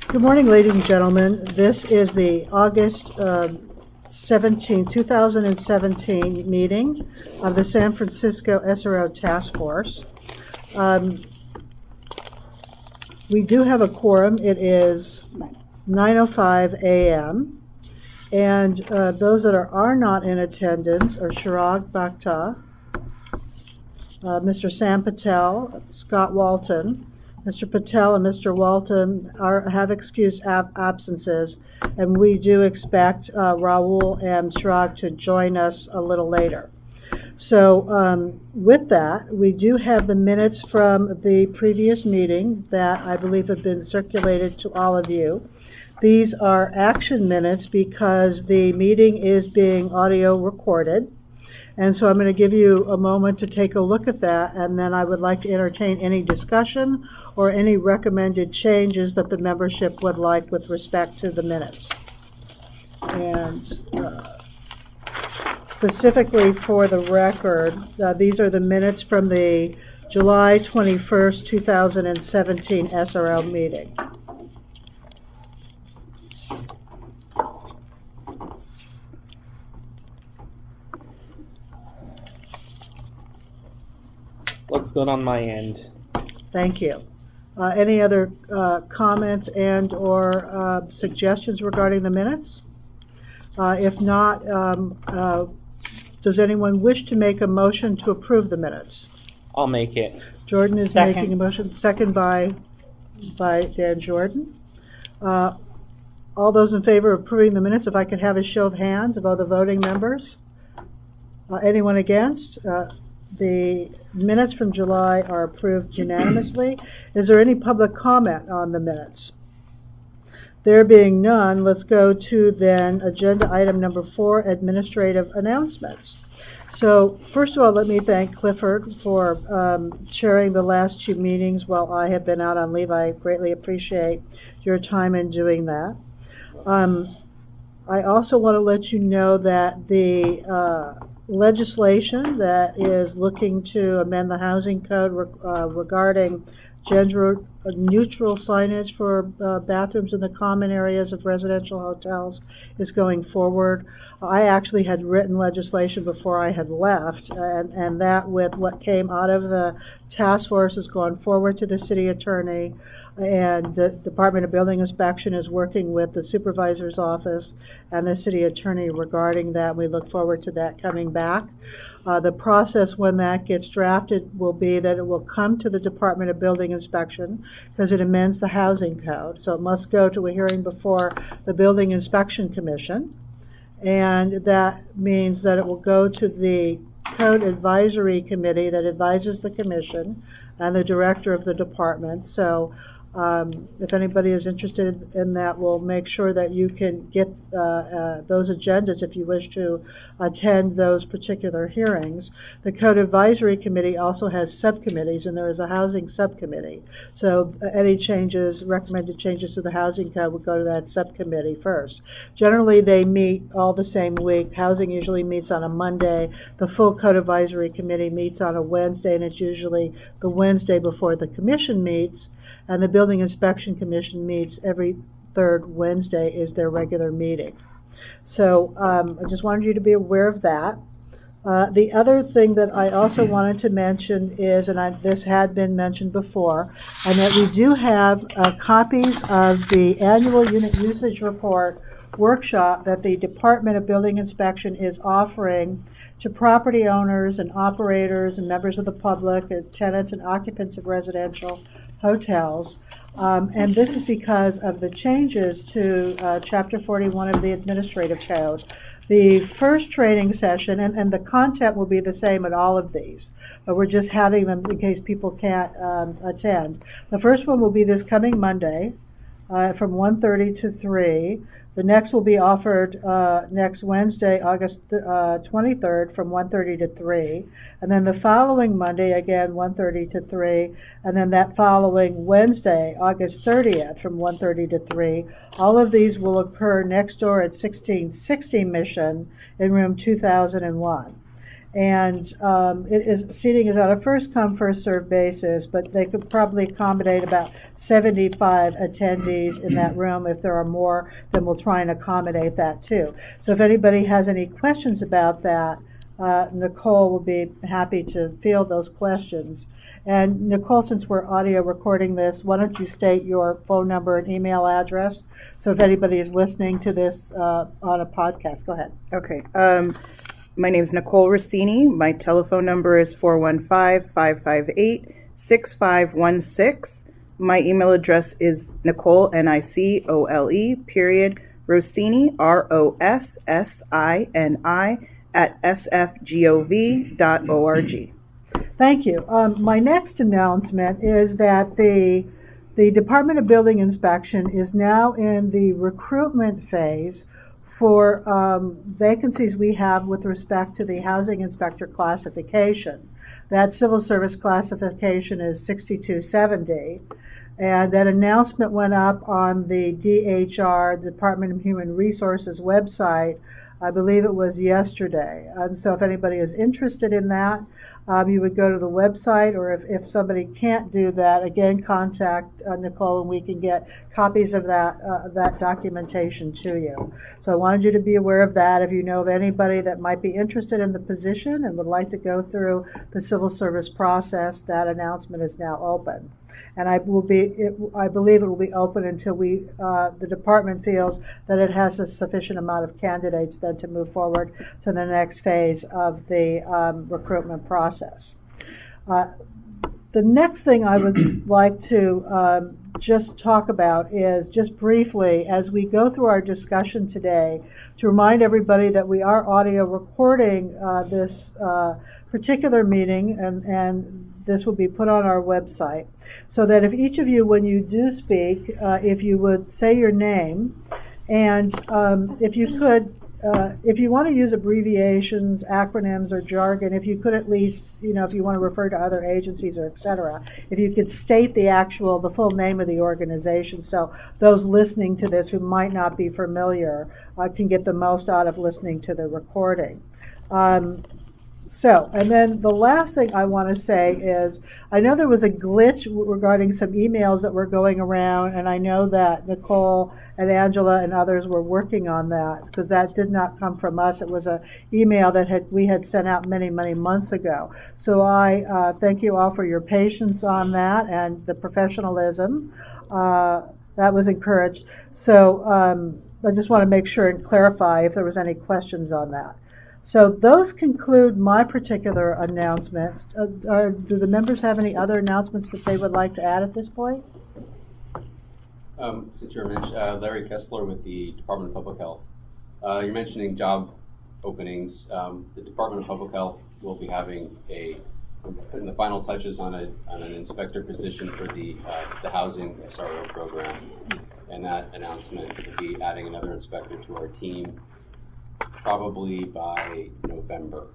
Good morning, ladies and gentlemen. This is the August 17, 2017 meeting of the San Francisco SRO Task Force. We do have a quorum. It is 9:05 a.m. And those that are not in attendance are Chirag Bhakta, Mr. Sam Patel, Scott Walton. Mr. Patel and Mr. Walton have excused absences, and we do expect Raul and Chirag to join us a little later. So with that, we do have the minutes from the previous meeting that I believe have been circulated to all of you. These are action minutes because the meeting is being audio recorded. And so I'm going to give you a moment to take a look at that, and then I would like to entertain any discussion or any recommended changes that the membership would like with respect to the minutes. And specifically for the record, these are the minutes from the July 21st, 2017 SRO meeting. Looks good on my end. Thank you. Any other comments and or suggestions regarding the minutes? If not, does anyone wish to make a motion to approve the minutes? I'll make it. Jordan is making a motion. Second by Dan Jordan. All those in favor of approving the minutes, if I could have a show of hands of all the voting members. Anyone against? The minutes from July are approved unanimously. Is there any public comment on the minutes? There being none, let's go to then agenda item number 4, administrative announcements. So first of all, let me thank Clifford for chairing the last 2 meetings while I have been out on leave. I greatly appreciate your time in doing that. I also want to let you know that the legislation that is looking to amend the housing code regarding gender neutral signage for bathrooms in the common areas of residential hotels is going forward. I actually had written legislation before I had left, and that with what came out of the task force has gone forward to the city attorney, and the Department of Building Inspection is working with the supervisor's office and the city attorney regarding that. We look forward to that coming back. The process when that gets drafted will be that it will come to the Department of Building Inspection because it amends the housing code. So it must go to a hearing before the Building Inspection Commission, and that means that it will go to the Code Advisory Committee that advises the Commission and the director of the department. So if anybody is interested in that, we'll make sure that you can get those agendas if you wish to attend those particular hearings. The Code Advisory Committee also has subcommittees, and there is a housing subcommittee. So any changes, recommended changes to the housing code would go to that subcommittee first. Generally, they meet all the same week. Housing usually meets on a Monday. The full Code Advisory Committee meets on a Wednesday, and it's usually the Wednesday before the commission meets. And the Building Inspection Commission meets every 3rd Wednesday is their regular meeting. So I just wanted you to be aware of that. The other thing that I also wanted to mention is, and this had been mentioned before, and that we do have copies of the annual unit usage report workshop that the Department of Building Inspection is offering to property owners and operators and members of the public and tenants and occupants of residential hotels. And this is because of the changes to Chapter 41 of the Administrative Code. The first training session, and the content will be the same at all of these, but we're just having them in case people can't attend. The first one will be this coming Monday from 1:30 to 3. The next will be offered next Wednesday, August 23rd from 1:30 to 3. And then the following Monday, again, 1:30 to 3. And then that following Wednesday, August 30th from 1:30 to 3. All of these will occur next door at 1660 Mission in room 2001. And seating is on a first come, first served basis, but they could probably accommodate about 75 attendees in that room. If there are more, then we'll try and accommodate that too. So if anybody has any questions about that, Nicole will be happy to field those questions. And Nicole, since we're audio recording this, why don't you state your phone number and email address, so if anybody is listening to this on a podcast. Go ahead. Okay. My name is Nicole Rossini. My telephone number is 415-558-6516. My email address is Nicole, Nicole, period, Rossini, Rossini, @sfgov.org. Thank you. My next announcement is that the Department of Building Inspection is now in the recruitment phase for vacancies we have with respect to the housing inspector classification. That civil service classification is 6270, and that announcement went up on the DHR, the Department of Human Resources website, I believe it was yesterday. And so if anybody is interested in that, you would go to the website, or if somebody can't do that, again, contact Nicole and we can get copies of that documentation to you. So I wanted you to be aware of that. If you know of anybody that might be interested in the position and would like to go through the civil service process, that announcement is now open. And I believe it will be open until the department feels that it has a sufficient amount of candidates then to move forward to the next phase of the recruitment process. The next thing I would like to just talk about is just briefly, as we go through our discussion today, to remind everybody that we are audio recording this particular meeting, and this will be put on our website, so that if each of you, when you do speak, if you would say your name, and if you could, if you want to use abbreviations, acronyms, or jargon, if you could at least, if you want to refer to other agencies or et cetera, if you could state the full name of the organization, so those listening to this who might not be familiar can get the most out of listening to the recording. And then the last thing I want to say is, I know there was a glitch regarding some emails that were going around, and I know that Nicole and Angela and others were working on that, because that did not come from us. It was an email that we had sent out many, many months ago. So I thank you all for your patience on that and the professionalism. That was encouraged. So I just want to make sure and clarify if there was any questions on that. So those conclude my particular announcements. Do the members have any other announcements that they would like to add at this point? Since you're mentioning Larry Kessler with the Department of Public Health, you're mentioning job openings. The Department of Public Health will be having putting the final touches on an inspector position for the housing SRO program, and that announcement will be adding another inspector to our team probably by November.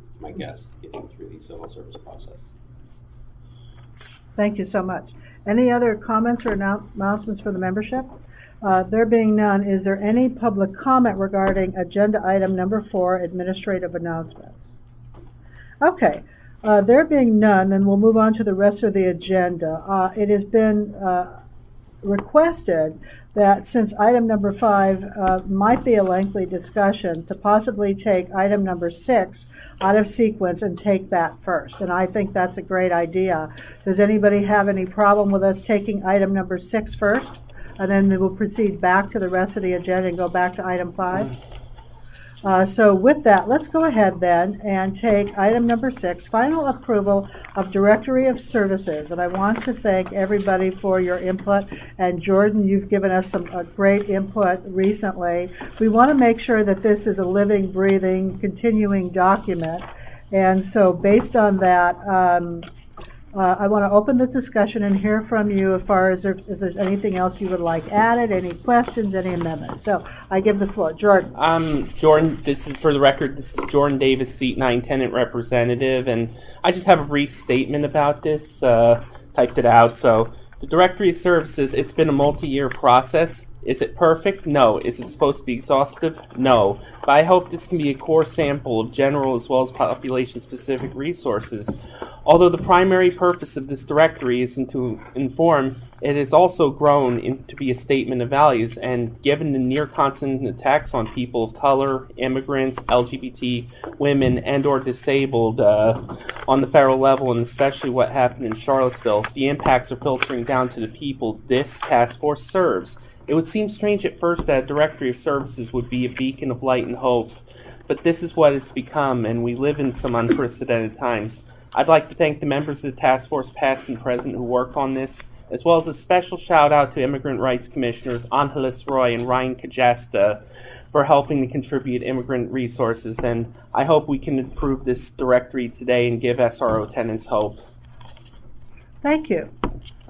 It's my guess, getting through the civil service process. Thank you so much. Any other comments or announcements for the membership? There being none, is there any public comment regarding agenda item number 4, administrative announcements? Okay. There being none, then we'll move on to the rest of the agenda. It has been requested that since item number 5 might be a lengthy discussion, to possibly take item number 6 out of sequence and take that first. And I think that's a great idea. Does anybody have any problem with us taking item number 6 first? And then we'll proceed back to the rest of the agenda and go back to item 5. So with that, let's go ahead then and take item number 6, final approval of Directory of Services. And I want to thank everybody for your input. And Jordan, you've given us some great input recently. We want to make sure that this is a living, breathing, continuing document. And so based on that, I want to open the discussion and hear from you as far as if there's anything else you would like added, any questions, any amendments. So I give the floor. Jordan. Jordan, this is for the record, this is Jordan Davis, seat 9 tenant representative, and I just have a brief statement about this, typed it out. So The Directory of Services, it's been a multi-year process. Is it perfect? No. Is it supposed to be exhaustive? No. But I hope this can be a core sample of general as well as population-specific resources. Although the primary purpose of this directory isn't to inform, it has also grown into be a statement of values, and given the near constant attacks on people of color, immigrants, LGBT, women, and or disabled on the federal level, and especially what happened in Charlottesville, the impacts are filtering down to the people this task force serves. It would seem strange at first that a directory of services would be a beacon of light and hope, but this is what it's become, and we live in some unprecedented times. I'd like to thank the members of the task force, past and present, who worked on this, as well as a special shout out to Immigrant Rights Commissioners Angeles Roy and Ryan Kajasta for helping to contribute immigrant resources, and I hope we can improve this directory today and give SRO tenants hope. Thank you.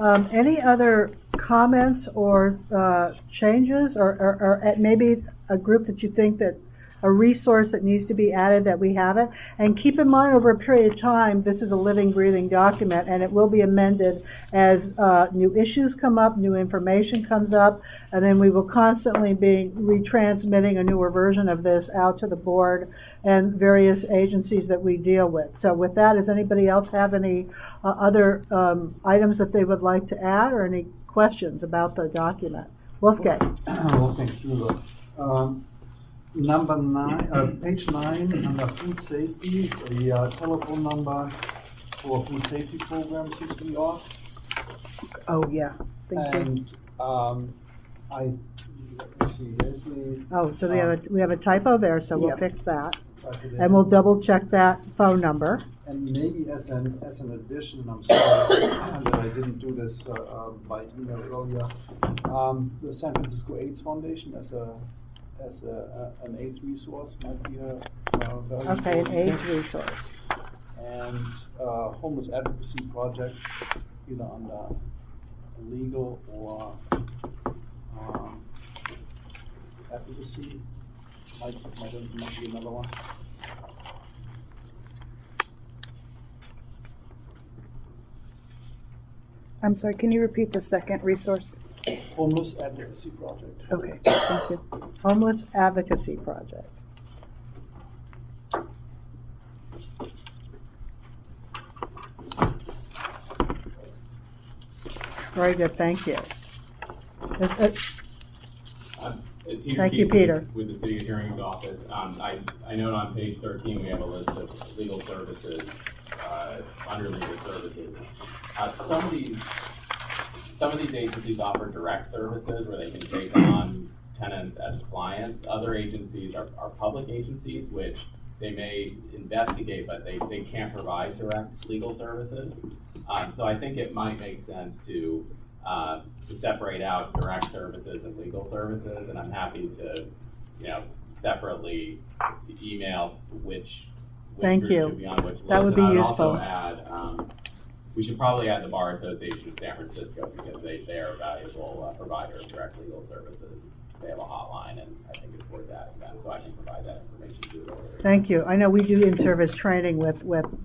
Any other comments or changes, or maybe a group that you think that a resource that needs to be added that we haven't? And keep in mind, over a period of time, this is a living, breathing document, and it will be amended as new issues come up, new information comes up, and then we will constantly be retransmitting a newer version of this out to the board and various agencies that we deal with. So with that, does anybody else have any other items that they would like to add, or any questions about the document? Wolfgang. Wolfgang Schüler. Number 9, page 9, under food safety, the telephone number for food safety program seems to be off. Oh, yeah. Thank you. And let me see, there's the. Oh, so we have a typo there, so we'll Yep. fix that. type it in. And we'll double check that phone number. And maybe as an addition, I'm sorry that I didn't do this by email earlier, the San Francisco AIDS Foundation as an AIDS resource might be a very Okay, an important. AIDS resource. And homeless advocacy project, either under legal or advocacy, might be another one. I'm sorry, can you repeat the second resource? Homeless advocacy project. Okay, thank you. Homeless Advocacy Project. Very good, thank you. Thank you, Peter. With the City Attorney's Office. I note on page 13 we have a list of legal services, under legal services. Some of these agencies offer direct services where they can take on tenants as clients. Other agencies are public agencies, which they may investigate, but they can't provide direct legal services. So I think it might make sense to separate out direct services and legal services, and I'm happy to, separately email which Thank groups you. should be on which list. That would be And I would useful. also add, we should probably add the Bar Association of San Francisco, because they are a valuable provider of direct legal services. They have a hotline, and I think it's worth adding them, so I can provide that information to you. Thank you. I know we do in-service training with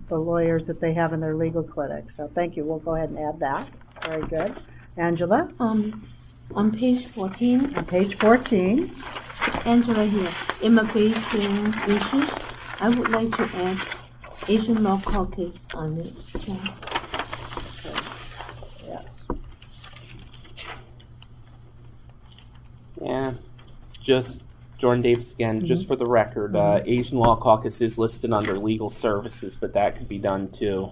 the lawyers that they have in their legal clinic, so thank you. We'll go ahead and add that. Very good. Angela, On page 14, on page 14. Angela here, immigration issues. I would like to add Asian Law Caucus on it. Okay. Yes. Yeah, just Jordan Davis again, just for the record, Asian Law Caucus is listed under legal services, but that could be done too.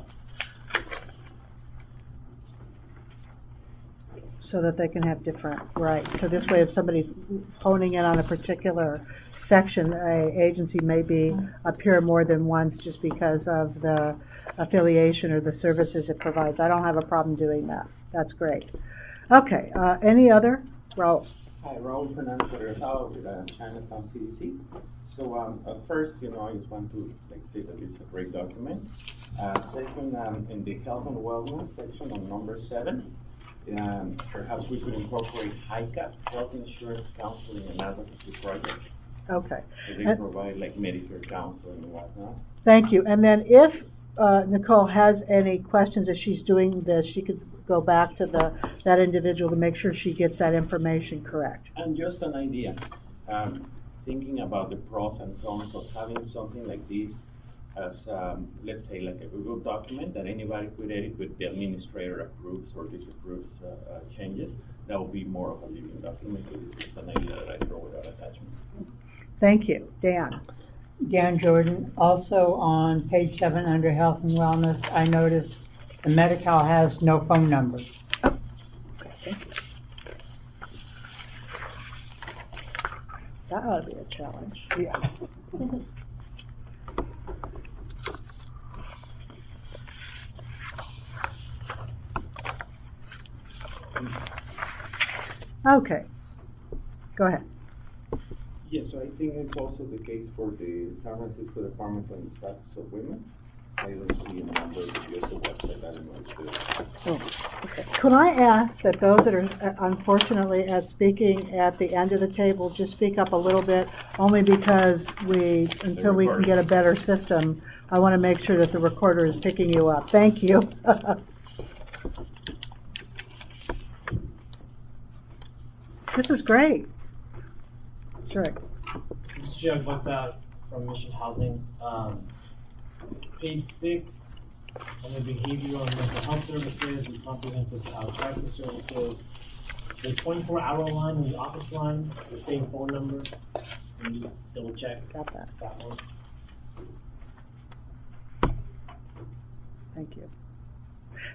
So that they can have different rights. So this way, if somebody's honing in on a particular section, a agency may appear more than once just because of the affiliation or the services it provides. I don't have a problem doing that. That's great. Okay, any other? Raul. Hi, Raul Fernandez Orientado with Chinatown CDC. So first, I just want to say that it's a great document. Second, in the health and wellness section on number 7, perhaps we could incorporate HICAP, Health Insurance Counseling and Advocacy Project. Okay. So they provide like Medicare counseling and whatnot. Thank you. And then if Nicole has any questions as she's doing this, she could go back to that individual to make sure she gets that information correct. And just an idea, thinking about the pros and cons of having something like this as, let's say, like a Google document that anybody could edit with the administrator approves or disapproves changes, that would be more of a living document. It's just an idea that I throw without attachment. Thank you. Dan? Dan Jordan. Also on page 7 under health and wellness, I noticed the Medi-Cal has no phone number. Okay, thank you. That ought to be a challenge. Yeah. Okay, go ahead. Yes, so I think it's also the case for the San Francisco Department on the Status of Women. I don't see a number of the website that I know. Okay. Could I ask that those that are unfortunately speaking at the end of the table just speak up a little bit, only because until we can get a better system, I want to make sure that the recorder is picking you up. Thank you. This is great. Sure. This is Jeff from Mission Housing. Page 6, on the behavioral and mental health services, the comprehensive child crisis services. The 24-hour line and the office line, the same phone number. Can you double check? Got that. That one. Thank you.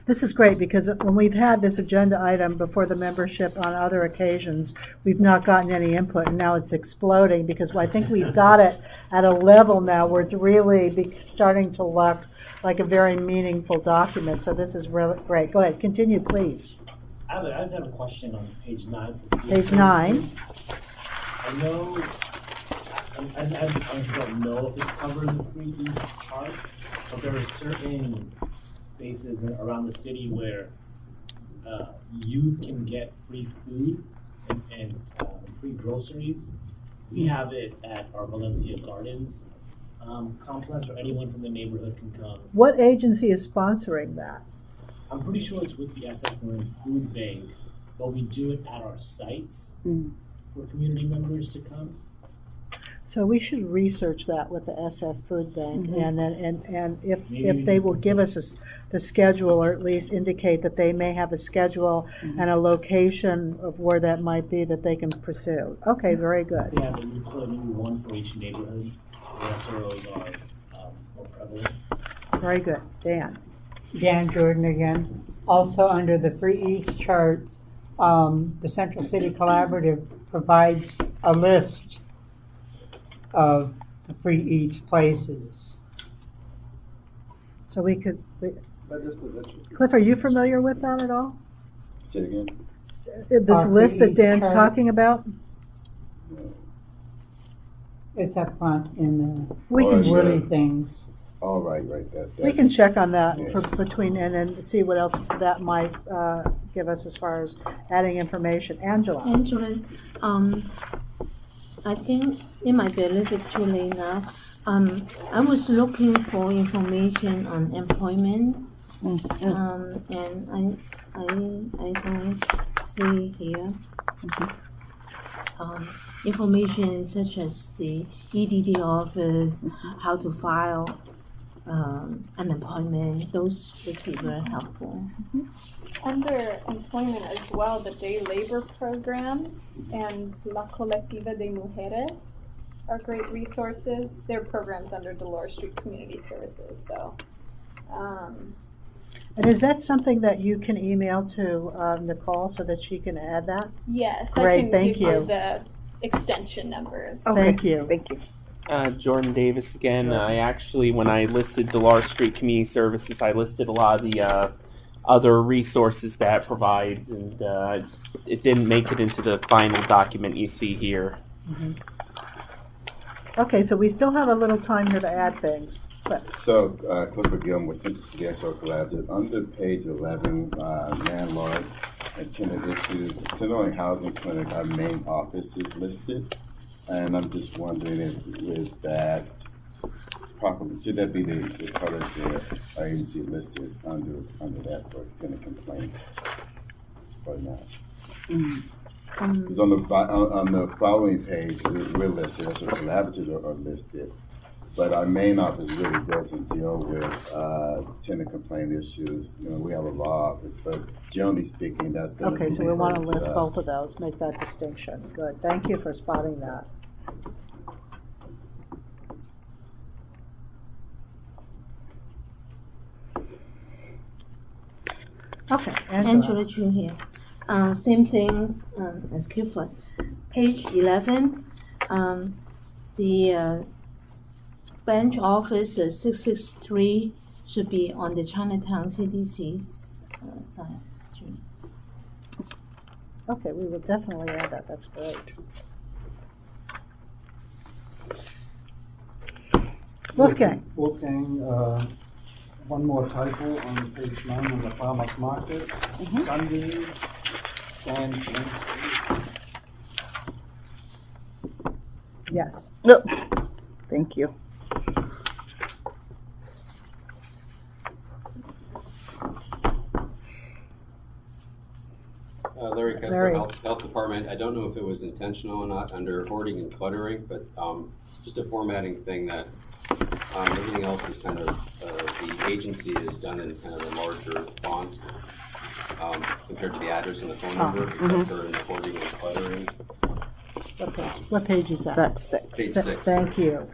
This is great because when we've had this agenda item before the membership on other occasions, we've not gotten any input, and now it's exploding because I think we've got it at a level now where it's really starting to look like a very meaningful document. So this is really great. Go ahead, continue, please. I just have a question on page 9. Page 9. I know, I don't know if it's covered in the free each chart, but there are certain spaces around the city where youth can get free food and free groceries. We have it at our Valencia Gardens complex, or anyone from the neighborhood can come. What agency is sponsoring that? I'm pretty sure it's with the SF Marine Food Bank, but we do it at our sites for community members to come. So we should research that with the SF Food Bank, and then and if Maybe they will give us the schedule, or at least indicate that they may have a schedule and a location of where that might be that they can pursue. Okay, very good. Yeah, but we put maybe one for each neighborhood. The SROs are more prevalent. Very good. Dan. Dan Jordan again. Also under the Free East chart, the Central City Collaborative provides a list of the Free Eats places. So we could, Registered. Cliff, are you familiar with that at all? Say it again. This list that East Dan's chart. talking about? It's up front in We Oh, can, sure. Woody things. All right, that. we can check on that Yeah. for between and then see what else that might give us as far as adding information. Angela. Angela, I think it might be a little bit too late now. I was looking for information on employment, and I don't see here information such as the EDD office, how to file unemployment. Those would be very helpful. Under employment as well, the day labor program and La Colectiva de Mujeres are great resources. They're programs under Dolores Street Community Services. So, And is that something that you can email to Nicole so that she can add that? yes, Great, I can thank give you you. the extension numbers. Thank you. Thank you. Jordan Davis again. I actually, when I listed Dolores Street Community Services, I listed a lot of the other resources that it provides, and it didn't make it into the final document you see here. Okay, so we still have a little time here to add things. But So, Clifford Gilmore, Central City SRO Collaborative, under page 11, landlord and tenant issues, tenant housing clinic, our main office is listed, and I'm just wondering if is that properly, should that be the color that our agency listed under that for tenant complaints or not? Because on the following page, we're listed, as our collaboratives are listed, but our main office really doesn't deal with tenant complaint issues. You know, we have a law office, but generally speaking, that's going to be Okay, so we want to referred list us. both of those, make that distinction. Good, thank you for spotting that. Okay, Angela June here. Same thing as Cooper. Page 11, the branch office 663 should be on the Chinatown CDC's side. Okay, we will definitely add that, that's great. Wolfgang. Wolfgang, one more typo on page 9 on the farmer's market. Sunday, San Wednesday. Yes. No. Thank you. Larry Kessler, Larry. Health Department. I don't know if it was intentional or not under hoarding and cluttering, but just a formatting thing that everything else is kind of, the agency is done in kind of a larger font compared to the address and the phone number, except for in the hoarding and cluttering. What page is that? That's 6. Page 6. Thank you.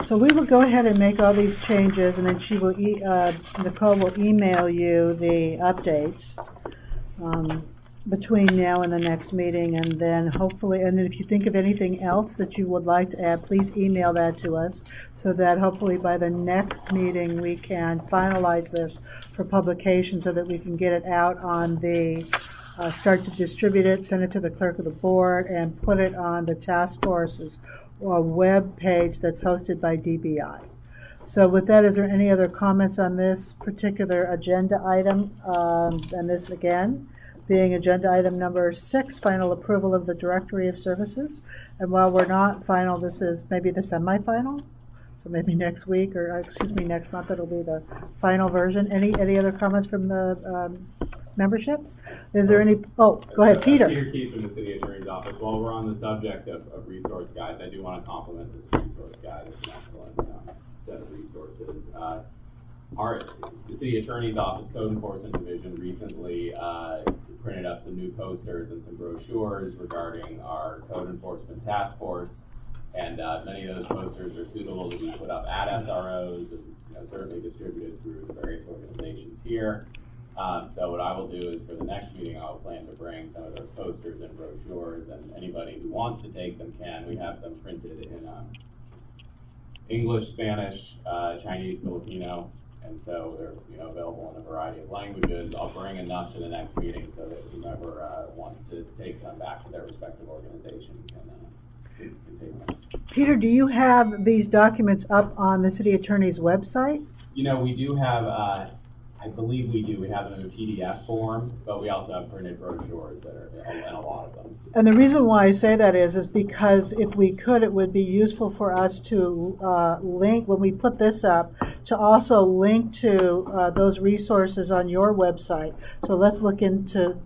So we will go ahead and make all these changes, and then she will, Nicole will email you the updates between now and the next meeting, and then hopefully, and then if you think of anything else that you would like to add, please email that to us, so that hopefully by the next meeting we can finalize this for publication, so that we can get it out on the, start to distribute it, send it to the clerk of the board, and put it on the task force's web page that's hosted by DBI. So with that, is there any other comments on this particular agenda item? And this again, being agenda item number 6, final approval of the directory of services. And while we're not final, this is maybe the semi-final. So maybe next week, or excuse me, next month it'll be the final version. Any other comments from the membership? Is there any? Oh, go ahead, Peter. Peter Keith from the City Attorney's Office. While we're on the subject of resource guides, I do want to compliment this resource guide. It's an excellent set of resources. The City Attorney's Office Code Enforcement Division recently printed up some new posters and some brochures regarding our Code Enforcement Task Force. And many of those posters are suitable to be put up at SROs and certainly distributed through the various organizations here. So what I will do is for the next meeting, I'll plan to bring some of those posters and brochures, and anybody who wants to take them can. We have them printed in English, Spanish, Chinese, Filipino, and so they're available in a variety of languages. I'll bring enough to the next meeting so that whomever wants to take some back to their respective organization can take them. Peter, do you have these documents up on the city attorney's website? We do have, I believe we do. We have them in a PDF form, but we also have printed brochures that are, and a lot of them. And the reason why I say that is because if we could, it would be useful for us to link, when we put this up, to also link to those resources on your website. So let's look into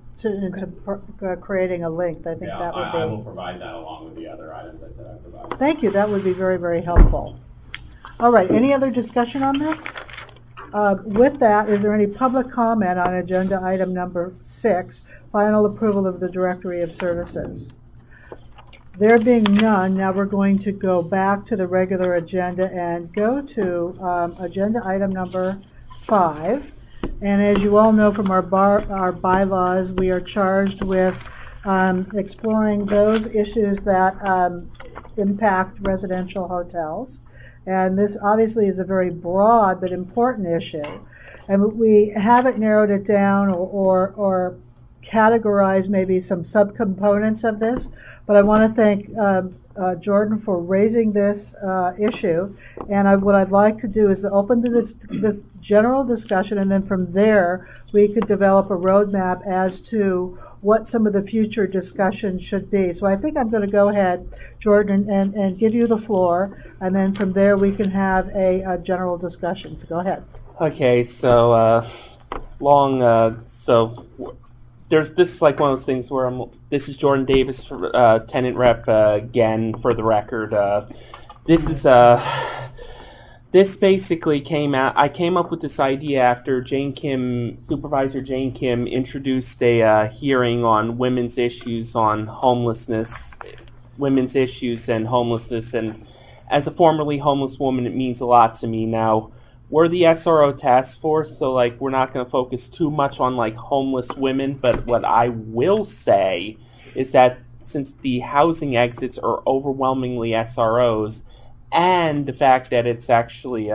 creating a link. I think that would be. I will provide that along with the other items I said I'd provide. Thank you. That would be very, very helpful. All right. Any other discussion on this? With that, is there any public comment on agenda item number 6, final approval of the directory of services? There being none, now we're going to go back to the regular agenda and go to agenda item number 5. And as you all know from our bylaws, we are charged with exploring those issues that impact residential hotels. And this obviously is a very broad but important issue. And we haven't narrowed it down or categorize maybe some subcomponents of this, but I want to thank Jordan for raising this issue. And what I'd like to do is to open to this general discussion, and then from there we could develop a roadmap as to what some of the future discussions should be. So I think I'm going to go ahead, Jordan, and give you the floor, and then from there we can have a general discussion. So go ahead. Okay, so there's this like one of those things where this is Jordan Davis, tenant rep again for the record. This basically came out. I came up with this idea after Supervisor Jane Kim introduced a hearing on women's issues on homelessness, women's issues and homelessness. And as a formerly homeless woman, it means a lot to me. Now, we're the SRO task force, so like we're not going to focus too much on like homeless women. But what I will say is that since the housing exits are overwhelmingly SROs, and the fact that it's actually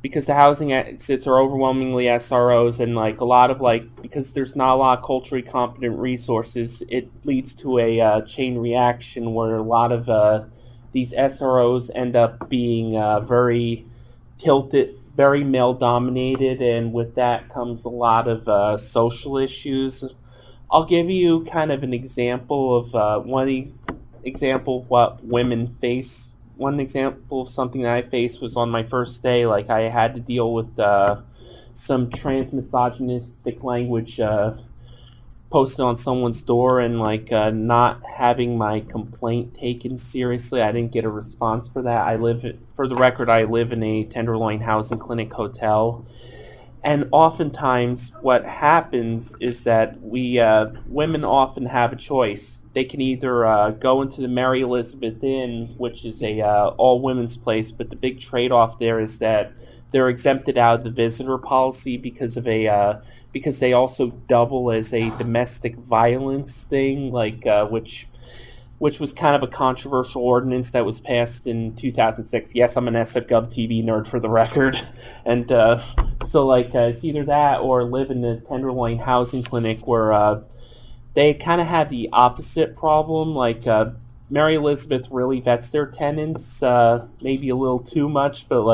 because the housing exits are overwhelmingly SROs, and like a lot of because there's not a lot of culturally competent resources, it leads to a chain reaction where a lot of these SROs end up being very tilted, very male dominated, and with that comes a lot of social issues. I'll give you kind of an example of one of these example of what women face. One example of something that I faced was on my first day. Like I had to deal with some trans-misogynistic language posted on someone's door, and not having my complaint taken seriously. I didn't get a response for that. For the record, I live in a Tenderloin Housing Clinic hotel. And oftentimes what happens is that women often have a choice. They can either go into the Mary Elizabeth Inn, which is a all-women's place, but the big trade-off there is that they're exempted out of the visitor policy because they also double as a domestic violence thing, which was kind of a controversial ordinance that was passed in 2006. Yes, I'm an SF.gov TV nerd for the record. And it's either that or live in the Tenderloin Housing Clinic, where they kind of have the opposite problem. Mary Elizabeth really vets their tenants, maybe a little too much, but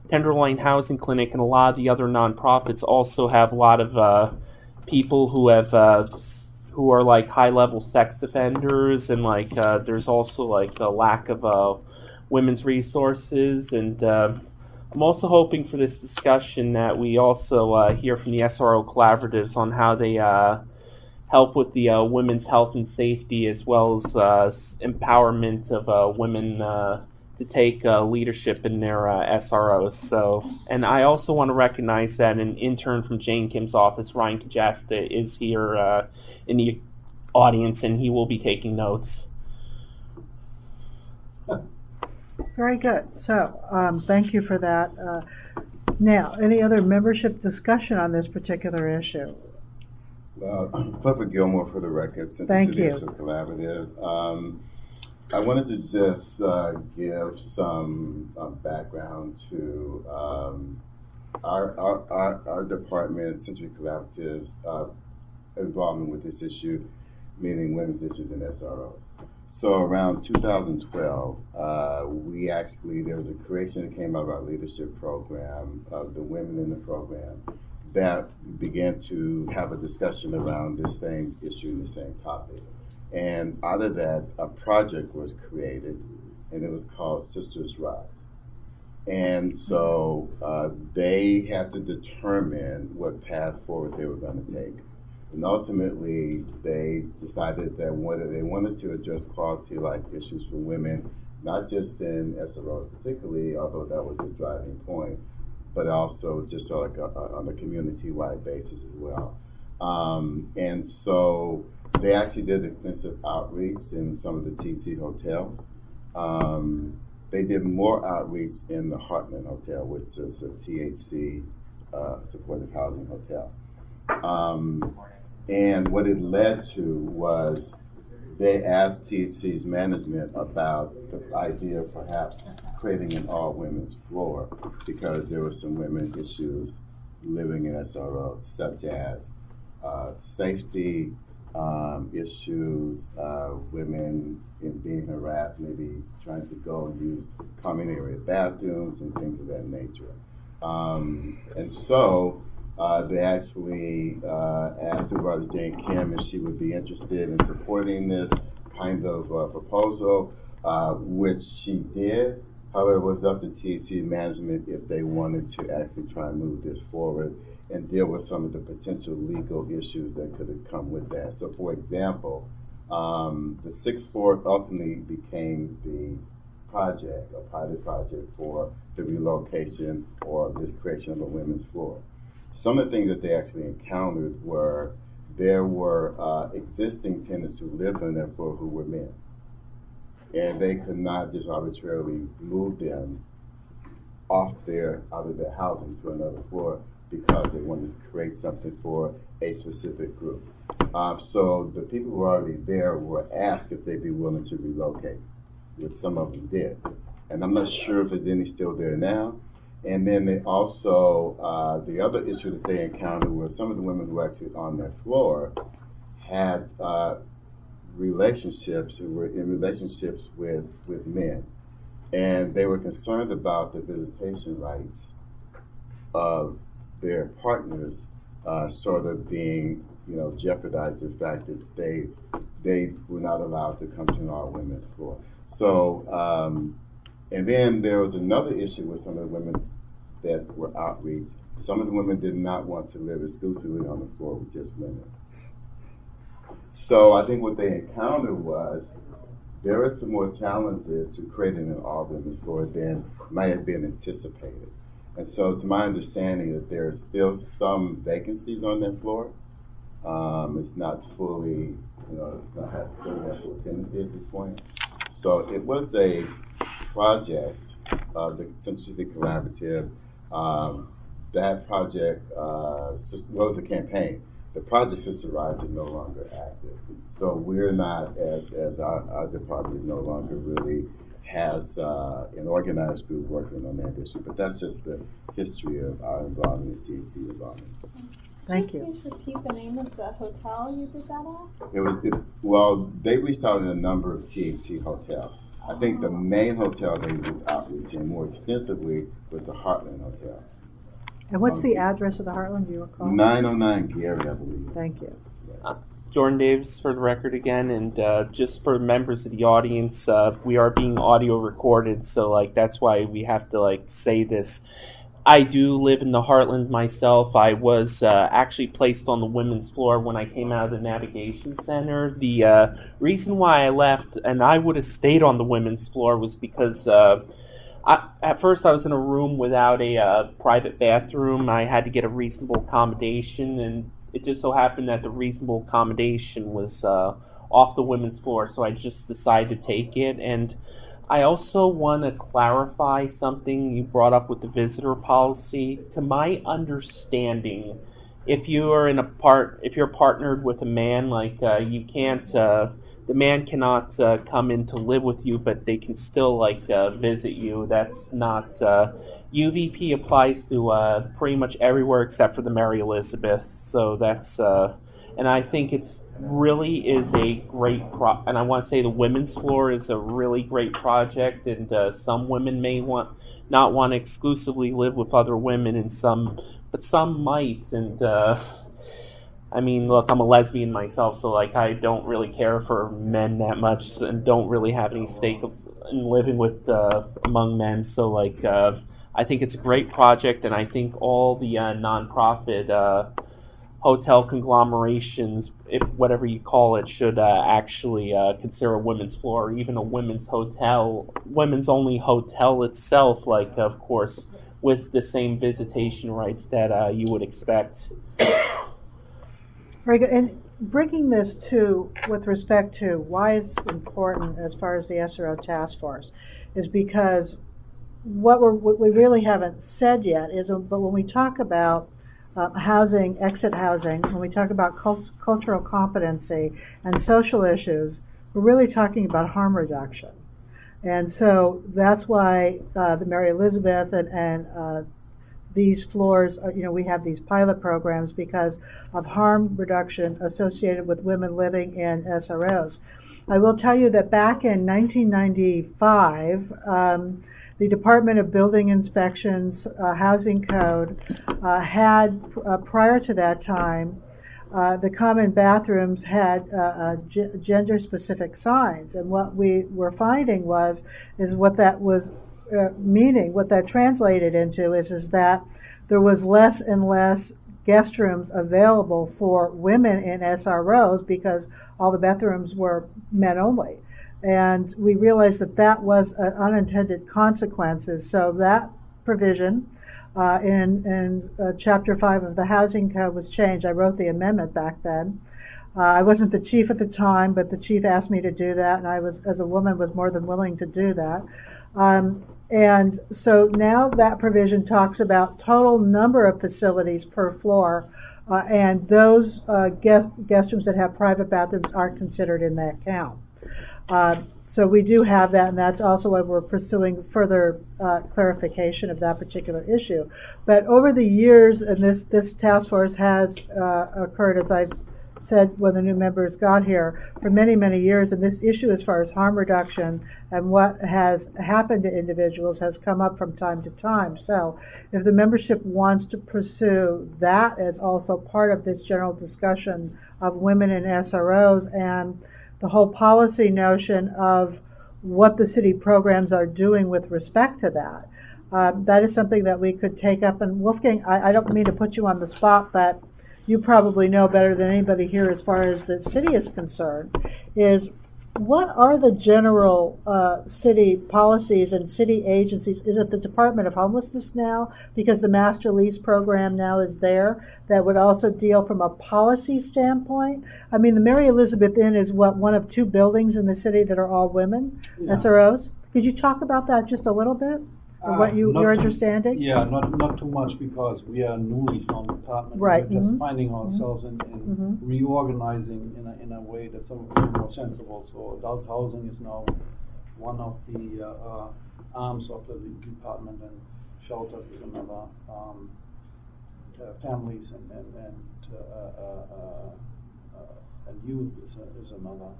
Tenderloin Housing Clinic and a lot of the other nonprofits also have a lot of people who are high-level sex offenders, and there's also a lack of women's resources. And I'm also hoping for this discussion that we also hear from the SRO collaboratives on how they help with the women's health and safety, as well as empowerment of women to take leadership in their SROs. So, and I also want to recognize that an intern from Jane Kim's office, Ryan Kajasta, is here in the audience, and he will be taking notes. Very good. So thank you for that. Now, any other membership discussion on this particular issue? Clifford Gilmore for the record, Thank you. Collaborative. I wanted to just give some background to our department, Century Collaborative's involvement with this issue, meaning women's issues in SROs. So around 2012, there was a creation that came out of our leadership program of the women in the program that began to have a discussion around this same issue and the same topic. And out of that, a project was created, and it was called Sisters Rise. And so they had to determine what path forward they were going to take. And ultimately, they decided that they wanted to address quality of life issues for women, not just in SRO particularly, although that was a driving point, but also just on a community-wide basis as well. And so they actually did extensive outreach in some of the TC hotels. They did more outreach in the Heartland Hotel, which is a THC supportive housing hotel. And what it led to was they asked THC's management about the idea of perhaps creating an all-women's floor, because there were some women issues living in SRO, such as safety issues, women in being harassed, maybe trying to go and use common area bathrooms and things of that nature. And so they actually asked Supervisor Jane Kim if she would be interested in supporting this kind of proposal, which she did. However, it was up to THC management if they wanted to actually try and move this forward and deal with some of the potential legal issues that could have come with that. So, for example, the sixth floor ultimately became the project, a pilot project for the relocation or this creation of a women's floor. Some of the things that they actually encountered were there were existing tenants who lived on that floor who were men. And they could not just arbitrarily move them out of their housing to another floor because they wanted to create something for a specific group. So the people who were already there were asked if they'd be willing to relocate, which some of them did. And I'm not sure if there's any still there now. And then they also, the other issue that they encountered was some of the women who were actually on that floor had relationships, who were in relationships with men. And they were concerned about the visitation rights of their partners sort of being, jeopardized, the fact that they were not allowed to come to an all women's floor. So, and then there was another issue with some of the women that were outreached. Some of the women did not want to live exclusively on the floor with just women. So I think what they encountered was there are some more challenges to creating an all women's floor than might have been anticipated. And so to my understanding that there are still some vacancies on that floor. It's not fully, it's not fully have full tenancy at this point. So it was a project of the Central City Collaborative. That project was a campaign. The project Sister Rides is no longer active. So we're not, as our department no longer really has an organized group working on that issue. But that's just the history of our involvement in THC involvement. Thank you. Can you please repeat the name of the hotel you did that at? Well, they reached out in a number of THC hotels. I think the main hotel they did outreach in more extensively was the Heartland Hotel. And what's the address of the Heartland, do you recall? 909 Gary, I believe. Thank you. Jordan Davis for the record again, and just for members of the audience, we are being audio recorded, so that's why we have to say this. I do live in the Heartland myself. I was actually placed on the women's floor when I came out of the Navigation Center. The reason why I left, and I would have stayed on the women's floor, was because at first I was in a room without a private bathroom. I had to get a reasonable accommodation, and it just so happened that the reasonable accommodation was off the women's floor, so I just decided to take it. And I also want to clarify something you brought up with the visitor policy. To my understanding, if you're partnered with a man, you can't, the man cannot come in to live with you, but they can still visit you. That's not, UVP applies to pretty much everywhere except for the Mary Elizabeth. So that's, and I think it's really is a great and I want to say the women's floor is a really great project, and some women may not want to exclusively live with other women, but some might. And I mean, look, I'm a lesbian myself, so I don't really care for men that much, and don't really have any stake in living with among men. So I think it's a great project, and I think all the nonprofit hotel conglomerations, whatever you call it, should actually consider a women's floor, or even a women's only hotel itself, of course, with the same visitation rights that you would expect. Very good. And bringing this with respect to why it's important as far as the SRO task force, is because what we really haven't said yet is, but when we talk about housing, exit housing, when we talk about cultural competency and social issues, we're really talking about harm reduction. And so that's why the Mary Elizabeth and these floors, we have these pilot programs because of harm reduction associated with women living in SROs. I will tell you that back in 1995, the Department of Building Inspections Housing Code had, prior to that time, the common bathrooms had gender-specific signs, and what we were finding is what that was meaning, what that translated into is that there was less and less guest rooms available for women in SROs because all the bathrooms were men only. And we realized that that was an unintended consequences. So that provision in Chapter 5 of the Housing Code was changed. I wrote the amendment back then. I wasn't the chief at the time, but the chief asked me to do that, and I was, as a woman, was more than willing to do that. And so now that provision talks about total number of facilities per floor, and those guest rooms that have private bathrooms aren't considered in that count. So we do have that, and that's also why we're pursuing further clarification of that particular issue. But over the years, and this task force has occurred, as I said when the new members got here, for many, many years, and this issue as far as harm reduction and what has happened to individuals has come up from time to time. So if the membership wants to pursue that as also part of this general discussion of women in SROs and the whole policy notion of what the city programs are doing with respect to that, that is something that we could take up. And Wolfgang, I don't mean to put you on the spot, but you probably know better than anybody here as far as the city is concerned, is what are the general city policies and city agencies? Is it the Department of Homelessness now, because the master lease program now is there, that would also deal from a policy standpoint? I mean, the Mary Elizabeth Inn is one of 2 buildings in the city that are all women, Yeah. SROs. Could you talk about that just a little bit? Or what your understanding? Yeah, not too much, because we are newly from the department. Right. We're just Mhm. finding ourselves in Mhm. reorganizing in a way that's a little more sensible. So adult housing is now one of the arms of the department, and shelters is another. Families and youth is another.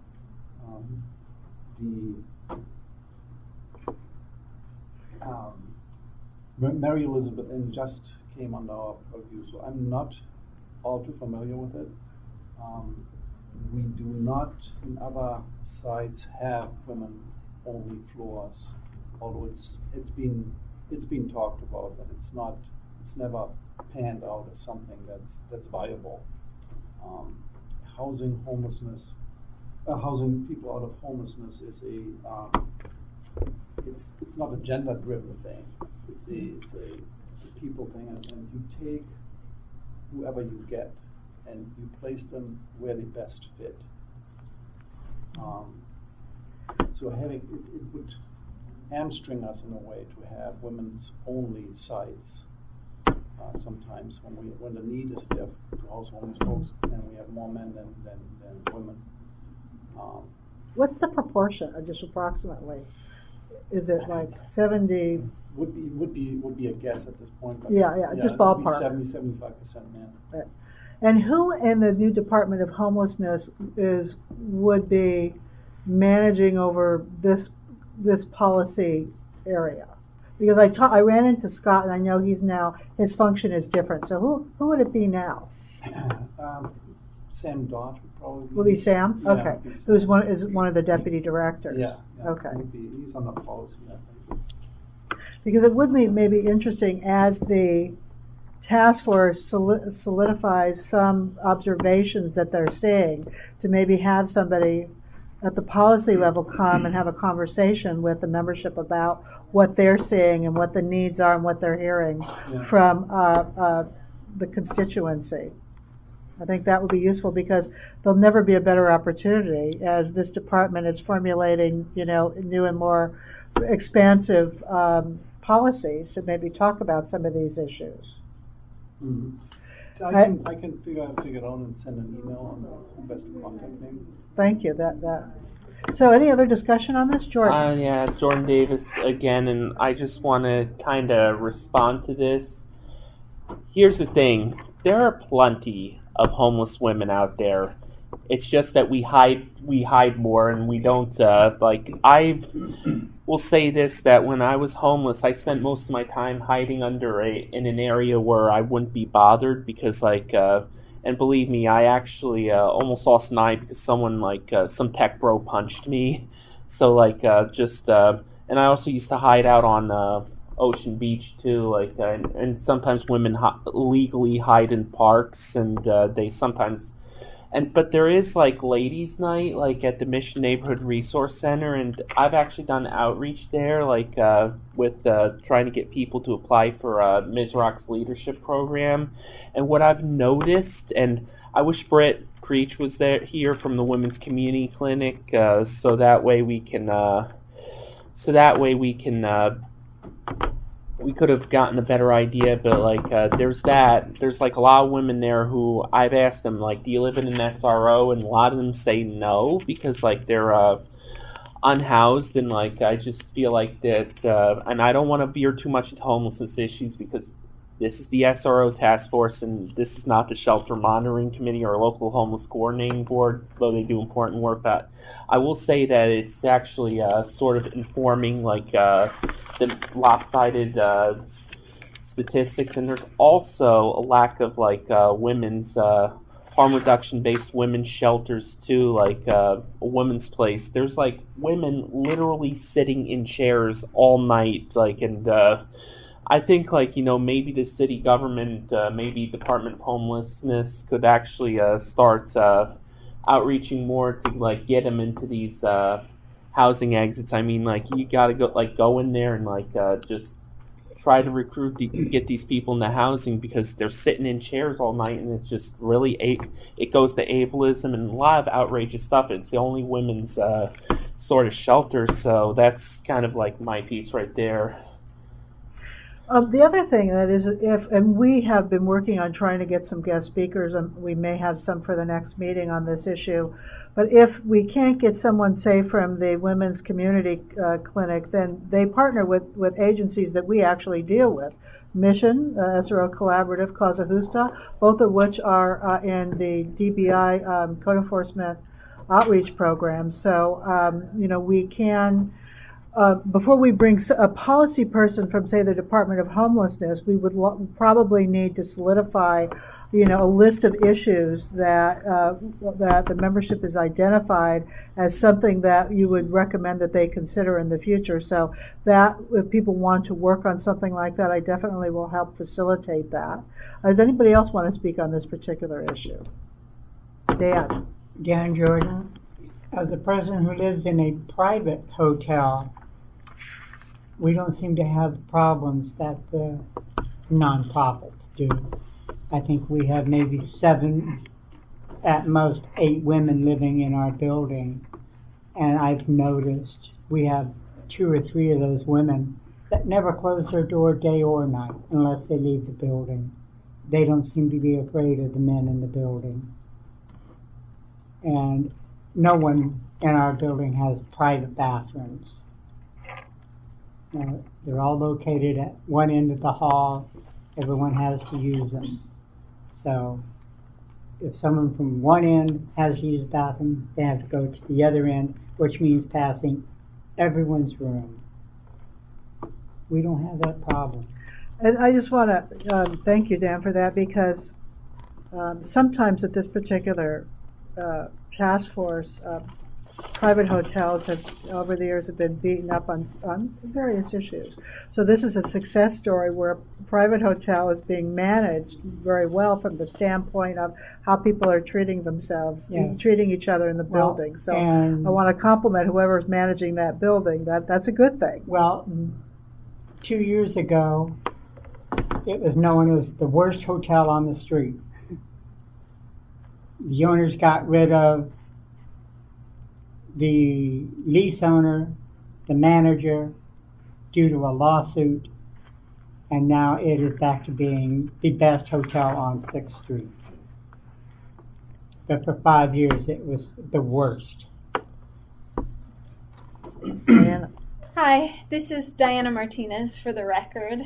Mary Elizabeth Inn just came under our purview, so I'm not all too familiar with it. We do not in other sites have women-only floors, although it's been talked about, but it's never panned out as something that's viable. Housing people out of homelessness is it's not a gender-driven thing. It's a people thing, and you take whoever you get and you place them where they best fit. So it would hamstring us in a way to have women's only sites. Sometimes when the need is there to house homeless folks, and we have more men than women. What's the proportion, just approximately? Is it like 70? Would be a guess at this point. But Yeah, just ballpark. 75% men. Right. And who in the new Department of Homelessness would be managing over this policy area? Because I ran into Scott, and I know his function is different. So who would it be now? Sam Dodge would probably be. Will be Sam? Yeah, Okay. Who's one of the deputy directors? Yeah. Okay. He's on the policy, I think. Because it would be maybe interesting as the task force solidifies some observations that they're seeing, to maybe have somebody at the policy level come and have a conversation with the membership about what they're seeing and what the needs are and what they're hearing from the constituency. I think that would be useful, because there'll never be a better opportunity as this department is formulating, new and more expansive policies to maybe talk about some of these issues. Mm-hmm. I can figure it out and send an email on the best contact name. Thank you. So any other discussion on this, Jordan? Yeah, Jordan Davis again, and I just want to kind of respond to this. Here's the thing. There are plenty of homeless women out there. It's just that we hide more, and we don't, I will say this, that when I was homeless, I spent most of my time hiding in an area where I wouldn't be bothered, because, and believe me, I actually almost lost an eye because someone, some tech bro punched me. So, and I also used to hide out on Ocean Beach too, and sometimes women legally hide in parks, and they sometimes, but there is ladies' night at the Mission Neighborhood Resource Center, and I've actually done outreach there, with trying to get people to apply for Ms. Rock's leadership program. And what I've noticed, and I wish Britt Preach was here from the Women's Community Clinic, so that way we can we could have gotten a better idea, but there's a lot of women there who I've asked them, do you live in an SRO? And a lot of them say no, because they're unhoused, and I just feel like that, and I don't want to veer too much into homelessness issues, because this is the SRO task force, and this is not the Shelter Monitoring Committee or local homeless coordinating board, though they do important work. But I will say that it's actually sort of informing the lopsided statistics, and there's also a lack of women's harm reduction based women's shelters too, a women's place. There's women literally sitting in chairs all night, and I think maybe the city government, maybe Department of Homelessness could actually start outreaching more to get them into these housing exits. I mean, you gotta go in there and just try to get these people into housing, because they're sitting in chairs all night, and it's just really it goes to ableism and a lot of outrageous stuff. It's the only women's sort of shelter, so that's kind of my piece right there. The other thing that is, and we have been working on trying to get some guest speakers, and we may have some for the next meeting on this issue, but if we can't get someone, say, from the Women's Community Clinic, then they partner with agencies that we actually deal with. Mission, SRO Collaborative, Causa Justa, both of which are in the DBI Code Enforcement Outreach Program. So, we can... before we bring a policy person from, say, the Department of Homelessness, we would probably need to solidify, a list of issues that the membership has identified as something that you would recommend that they consider in the future. So that if people want to work on something like that, I definitely will help facilitate that. Does anybody else want to speak on this particular issue? Dan. Dan Jordan. As a person who lives in a private hotel, we don't seem to have problems that the nonprofits do. I think we have maybe 7, at most 8 women living in our building. And I've noticed we have 2 or 3 of those women that never close their door day or night unless they leave the building. They don't seem to be afraid of the men in the building. And no one in our building has private bathrooms. They're all located at one end of the hall. Everyone has to use them. So if someone from one end has to use the bathroom, they have to go to the other end, which means passing everyone's room. We don't have that problem. And I just want to thank you, Dan, for that, because sometimes at this particular task force, private hotels over the years have been beaten up on various issues. So this is a success story where a private hotel is being managed very well from the standpoint of how people are treating themselves, yes, treating each other in the building. So I want to compliment whoever's managing that building. That's a good thing. Well, 2 years ago, it was known as the worst hotel on the street. The owners got rid of the lease owner, the manager, due to a lawsuit, and now it is back to being the best hotel on 6th Street. But for 5 years, it was the worst. Diana. Hi, this is Diana Martinez for the record.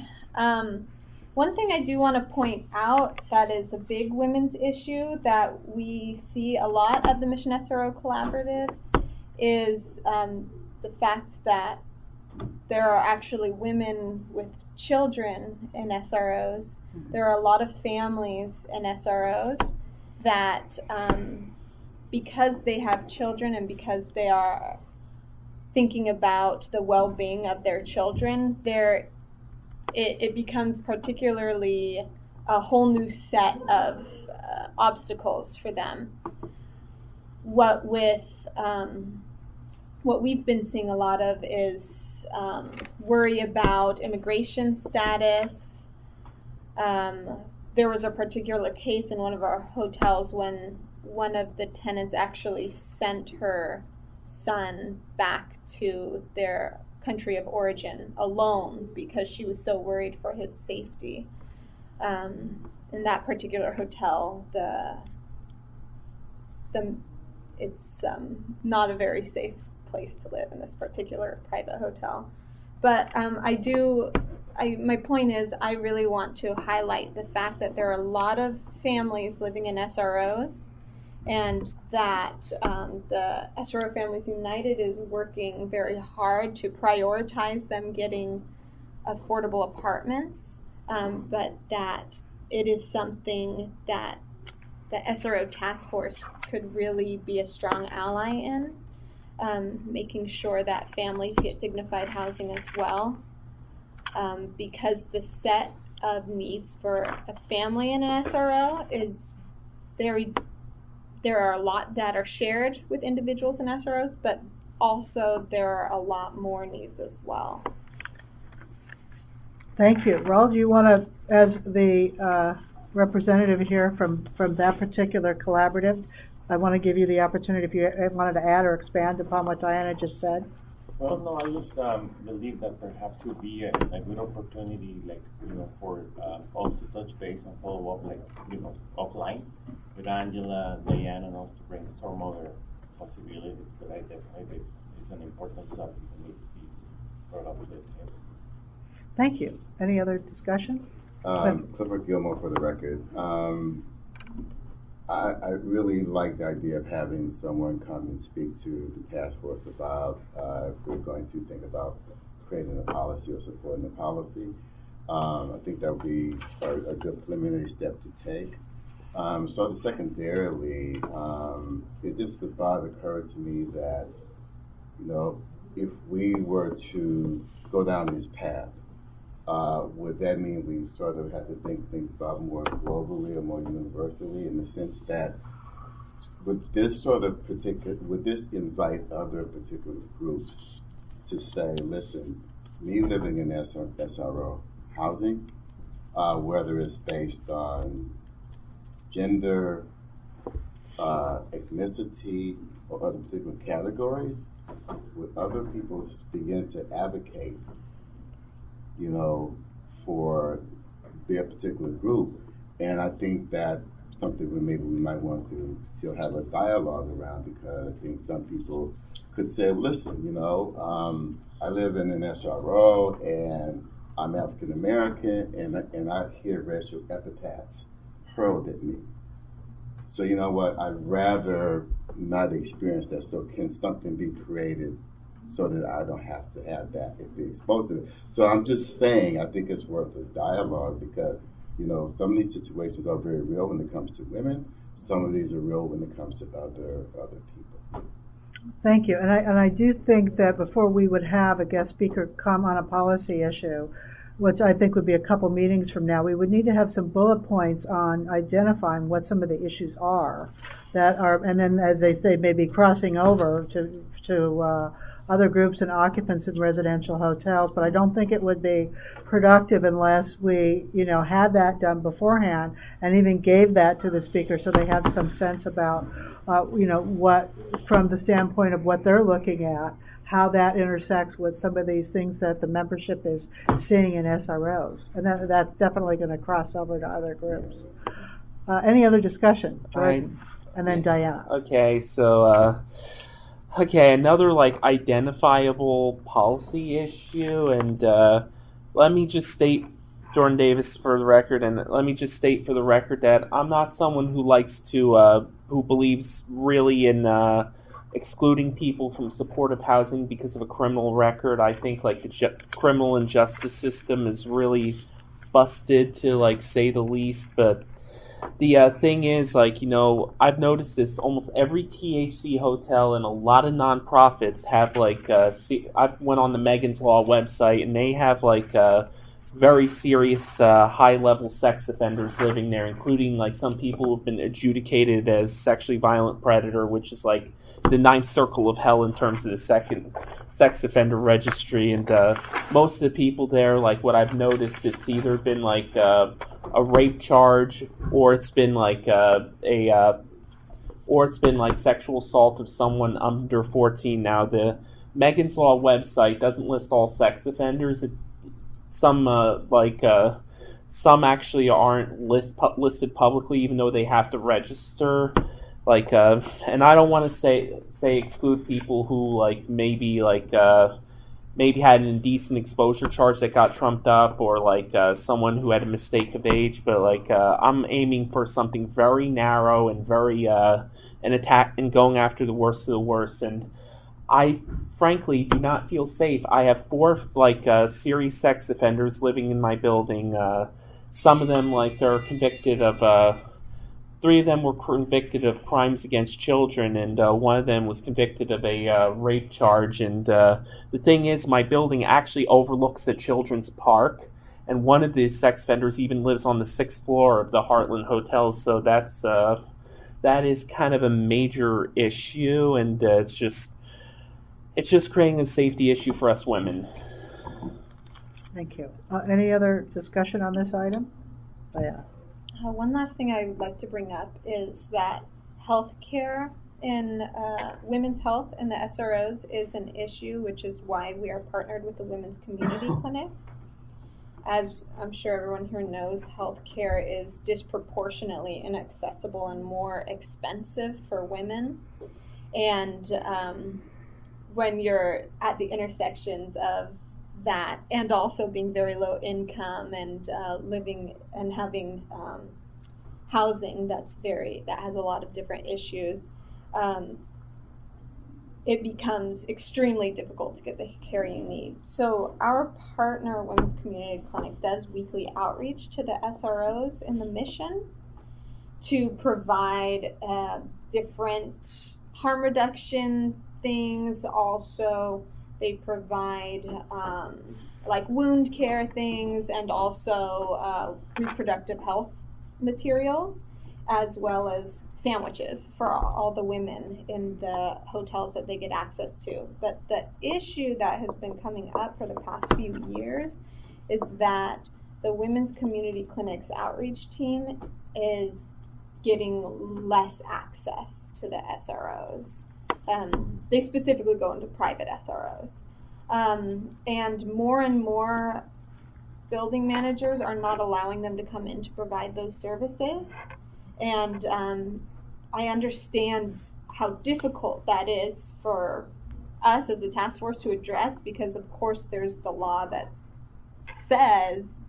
One thing I do want to point out that is a big women's issue that we see a lot at the Mission SRO collaboratives is the fact that there are actually women with children in SROs. There are a lot of families in SROs that because they have children and because they are thinking about the well-being of their children, it becomes particularly a whole new set of obstacles for them. What we've been seeing a lot of is worry about immigration status. There was a particular case in one of our hotels when one of the tenants actually sent her son back to their country of origin alone because she was so worried for his safety. In that particular hotel, it's not a very safe place to live in this particular private hotel. But my point is, I really want to highlight the fact that there are a lot of families living in SROs, and that the SRO Families United is working very hard to prioritize them getting affordable apartments, but that it is something that the SRO task force could really be a strong ally in, making sure that families get dignified housing as well, because the set of needs for a family in an SRO is there are a lot that are shared with individuals in SROs, but also there are a lot more needs as well. Thank you. Raul, do you want to, as the representative here from that particular collaborative, I want to give you the opportunity if you wanted to add or expand upon what Diana just said. Well, no, I just believe that perhaps would be a good opportunity, for us to touch base and follow up, offline with Angela, Diane, and also to brainstorm other possibilities. But I definitely it's an important subject that needs to be brought up to the table. Thank you. Any other discussion? Clifford Gilmore for the record. I really like the idea of having someone come and speak to the task force about if we're going to think about creating a policy or supporting a policy. I think that would be a good preliminary step to take. So secondarily, the thought occurred to me that, if we were to go down this path, would that mean we sort of have to think things about more globally or more universally, in the sense that would this invite other particular groups to say, listen, me living in SRO housing, whether it's based on gender, ethnicity, or other particular categories, would other people begin to advocate for their particular group? And I think that's something we might want to still have a dialogue around, because I think some people could say, listen, I live in an SRO and I'm African American, and I hear racial epithets hurled at me. So you know what, I'd rather not experience that. So can something be created so that I don't have to have that if be exposed to it? So I'm just saying, I think it's worth a dialogue, because some of these situations are very real when it comes to women. Some of these are real when it comes to other people. Thank you. And I do think that before we would have a guest speaker come on a policy issue, which I think would be a couple meetings from now, we would need to have some bullet points on identifying what some of the issues are that are, and then, as they say, maybe crossing over to other groups and occupants in residential hotels. But I don't think it would be productive unless we, had that done beforehand and even gave that to the speaker so they have some sense about, what, from the standpoint of what they're looking at, how that intersects with some of these things that the membership is seeing in SROs. And that's definitely going to cross over to other groups. Any other discussion? Jordan? And then Diana. Okay, so another identifiable policy issue, and let me just state Jordan Davis for the record, and let me just state for the record that I'm not someone who likes to, who believes really in excluding people from supportive housing because of a criminal record. I think like the criminal and justice system is really busted, to like say the least. But the thing is, like, you know, I've noticed this, almost every THC hotel and a lot of nonprofits have like I went on the Megan's Law website, and they have like very serious high-level sex offenders living there, including like some people who've been adjudicated as sexually violent predator, which is like the ninth circle of hell in terms of the second sex offender registry. And most of the people there, like what I've noticed, it's either been like a rape charge, or it's been like or it's been like sexual assault of someone under 14. Now the Megan's Law website doesn't list all sex offenders. Some actually aren't listed publicly, even though they have to register. Like, and I don't want to say exclude people who like maybe had an indecent exposure charge that got trumped up, or like someone who had a mistake of age. But like I'm aiming for something very narrow and very and going after the worst of the worst. And I frankly do not feel safe. I have 4 serious sex offenders living in my building. Some of them are convicted of 3 of them were convicted of crimes against children, and 1 of them was convicted of a rape charge. And the thing is, my building actually overlooks a children's park, and one of the sex offenders even lives on the 6th floor of the Heartland Hotel. So that is kind of a major issue, and it's just creating a safety issue for us women. Thank you. Any other discussion on this item? Oh, yeah. One last thing I would like to bring up is that healthcare in women's health in the SROs is an issue, which is why we are partnered with the Women's Community Clinic. As I'm sure everyone here knows, healthcare is disproportionately inaccessible and more expensive for women. And when you're at the intersections of that, and also being very low income, and living and having housing that has a lot of different issues, it becomes extremely difficult to get the care you need. So our partner, Women's Community Clinic, does weekly outreach to the SROs in the mission to provide different harm reduction things. Also, they provide wound care things, and also reproductive health materials, as well as sandwiches for all the women in the hotels that they get access to. But the issue that has been coming up for the past few years is that the Women's Community Clinic's outreach team is getting less access to the SROs. They specifically go into private SROs. And more building managers are not allowing them to come in to provide those services. And I understand how difficult that is for us as a task force to address, because of course there's the law that says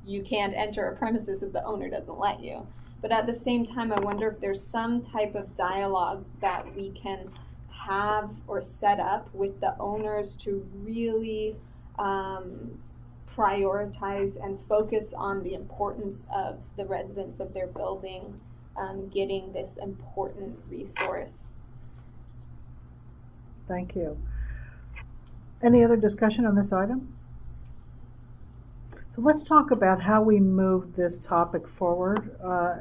you can't enter a premises if the owner doesn't let you. But at the same time, I wonder if there's some type of dialogue that we can have or set up with the owners to really prioritize and focus on the importance of the residents of their building getting this important resource. Thank you. Any other discussion on this item? So let's talk about how we move this topic forward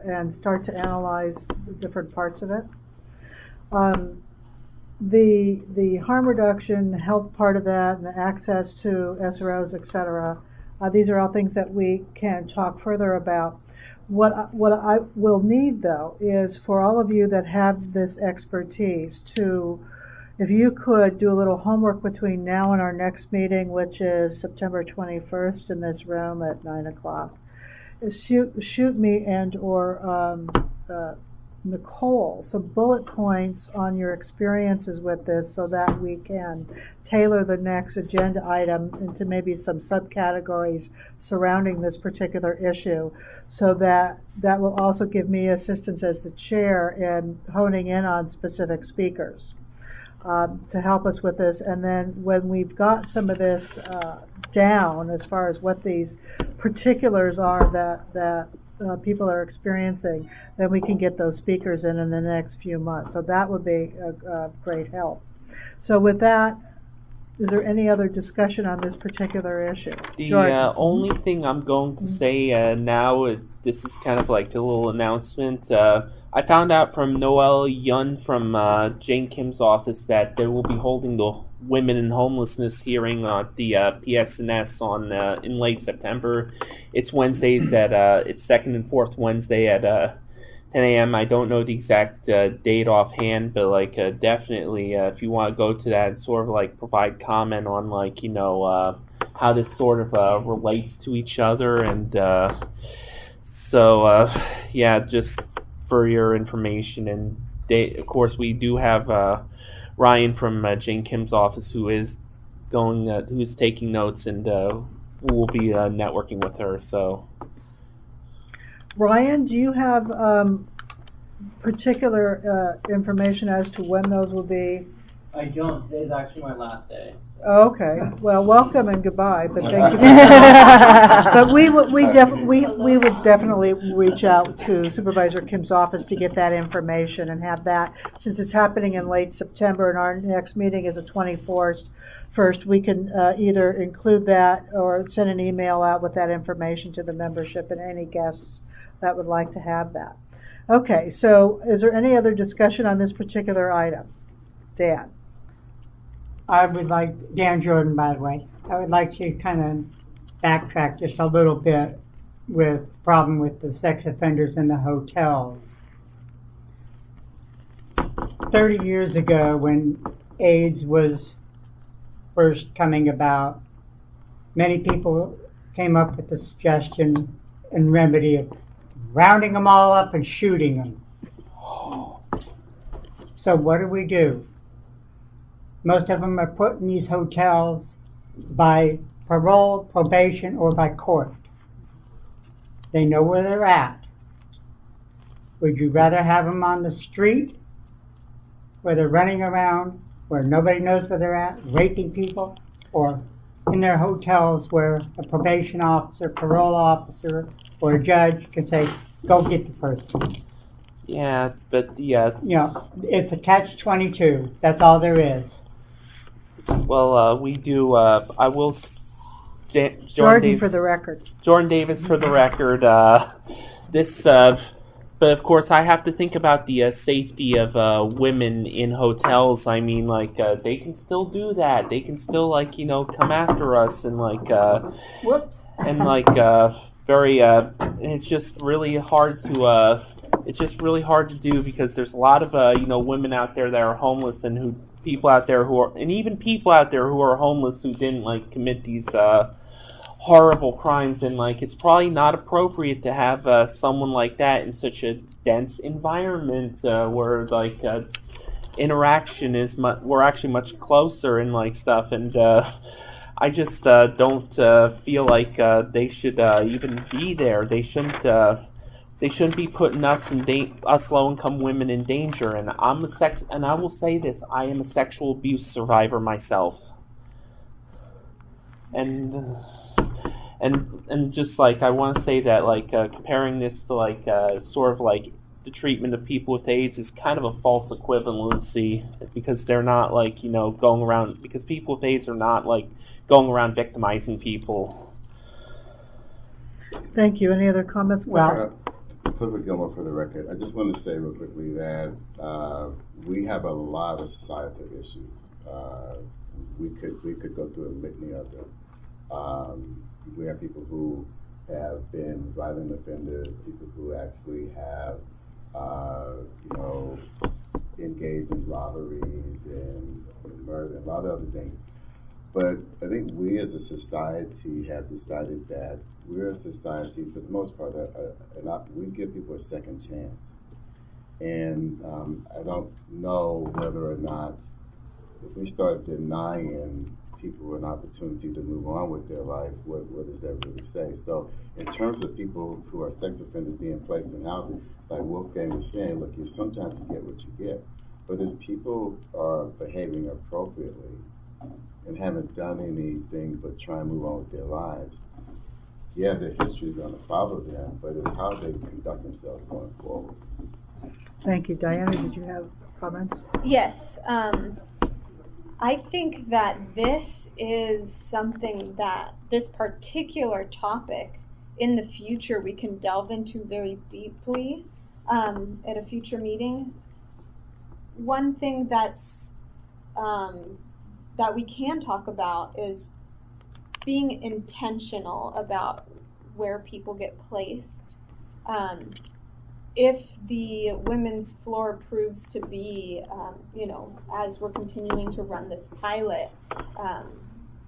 and start to analyze the different parts of it. The harm reduction, health part of that, and the access to SROs, etc. These are all things that we can talk further about. What I will need, though, is for all of you that have this expertise to, if you could do a little homework between now and our next meeting, which is September 21st in this room at 9 o'clock, is shoot me and or Nicole some bullet points on your experiences with this so that we can tailor the next agenda item into maybe some subcategories surrounding this particular issue, so that will also give me assistance as the chair in honing in on specific speakers to help us with this. And then when we've got some of this down as far as what these particulars are that people are experiencing, then we can get those speakers in the next few months. So that would be a great help. So with that, is there any other discussion on this particular issue? The Jordan? only thing I'm going to say now is, this is kind of like a little announcement. I found out from Noelle Yun from Jane Kim's office that they will be holding the Women in Homelessness hearing at the PSNS on in late September. It's Wednesdays at it's second and fourth Wednesday at 10 a.m. I don't know the exact date offhand, but like definitely if you want to go to that and sort of like provide comment on like how this sort of relates to each other, and so yeah, just for your information. And of course we do have Ryan from Jane Kim's office who is taking notes, and we'll be networking with her. So Ryan, do you have particular information as to when those will be? I don't. Today's actually my last day. Okay. Well, welcome and goodbye. But thank you. But we would definitely reach out to Supervisor Kim's office to get that information and have that, since it's happening in late September and our next meeting is the 24th. First, we can either include that or send an email out with that information to the membership and any guests that would like to have that. Okay, so is there any other discussion on this particular item? Dan? I would like, Dan Jordan, by the way, I would like to kind of backtrack just a little bit with problem with the sex offenders in the hotels. 30 years ago, when AIDS was first coming about, many people came up with the suggestion and remedy of rounding them all up and shooting them. So what do? Most of them are put in these hotels by parole, probation, or by court. They know where they're at. Would you rather have them on the street, where they're running around, where nobody knows where they're at, raping people, or in their hotels where a probation officer, parole officer, or a judge can say, go get the person? yeah, but the You know, it's a catch-22. That's all there is. well, we do. I will. Jordan for the record. Jordan Davis for the record. This, but of course, I have to think about the safety of women in hotels. I mean, like they can still do that. They can still come after us and Whoops. and very. And it's just really hard to. It's just really hard to do because there's a lot of women out there that are homeless and people out there who are homeless who didn't commit these horrible crimes, and it's probably not appropriate to have someone like that in such a dense environment where interaction is we're actually much closer and stuff, and I just don't feel like they should even be there. They shouldn't be putting us low-income women in danger. And and I will say this: I am a sexual abuse survivor myself. And just I want to say that comparing this to sort of the treatment of people with AIDS is kind of a false equivalency, because they're not going around, because people with AIDS are not going around victimizing people. Thank you. Any other comments? Well, Clifford Gilmore for the record. I just want to say real quickly that we have a lot of societal issues. We could go through a litany of them. We have people who have been violent offenders, people who actually have engaged in robberies and murder, and a lot of other things. But I think we as a society have decided that we're a society, for the most part, we give people a second chance. And I don't know whether or not, if we start denying people an opportunity to move on with their life, what does that really say? So in terms of people who are sex offenders being placed in housing, like Wolfgang was saying, look, sometimes you get what you get. But if people are behaving appropriately and haven't done anything but try and move on with their lives, yeah, their history is going to follow them, but it's how they conduct themselves going forward. Thank you. Diana, did you have comments? Yes. I think that this is something that this particular topic in the future we can delve into very deeply at a future meeting. One thing that's that we can talk about is being intentional about where people get placed. If the women's floor proves to be, as we're continuing to run this pilot,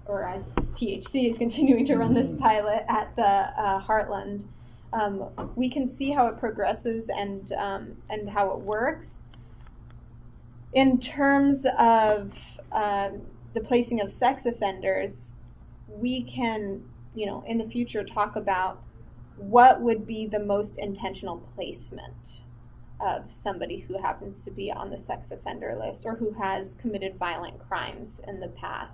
or as THC is continuing to run this pilot at the Heartland, we can see how it progresses and how it works. In terms of the placing of sex offenders, we can, in the future talk about what would be the most intentional placement of somebody who happens to be on the sex offender list or who has committed violent crimes in the past.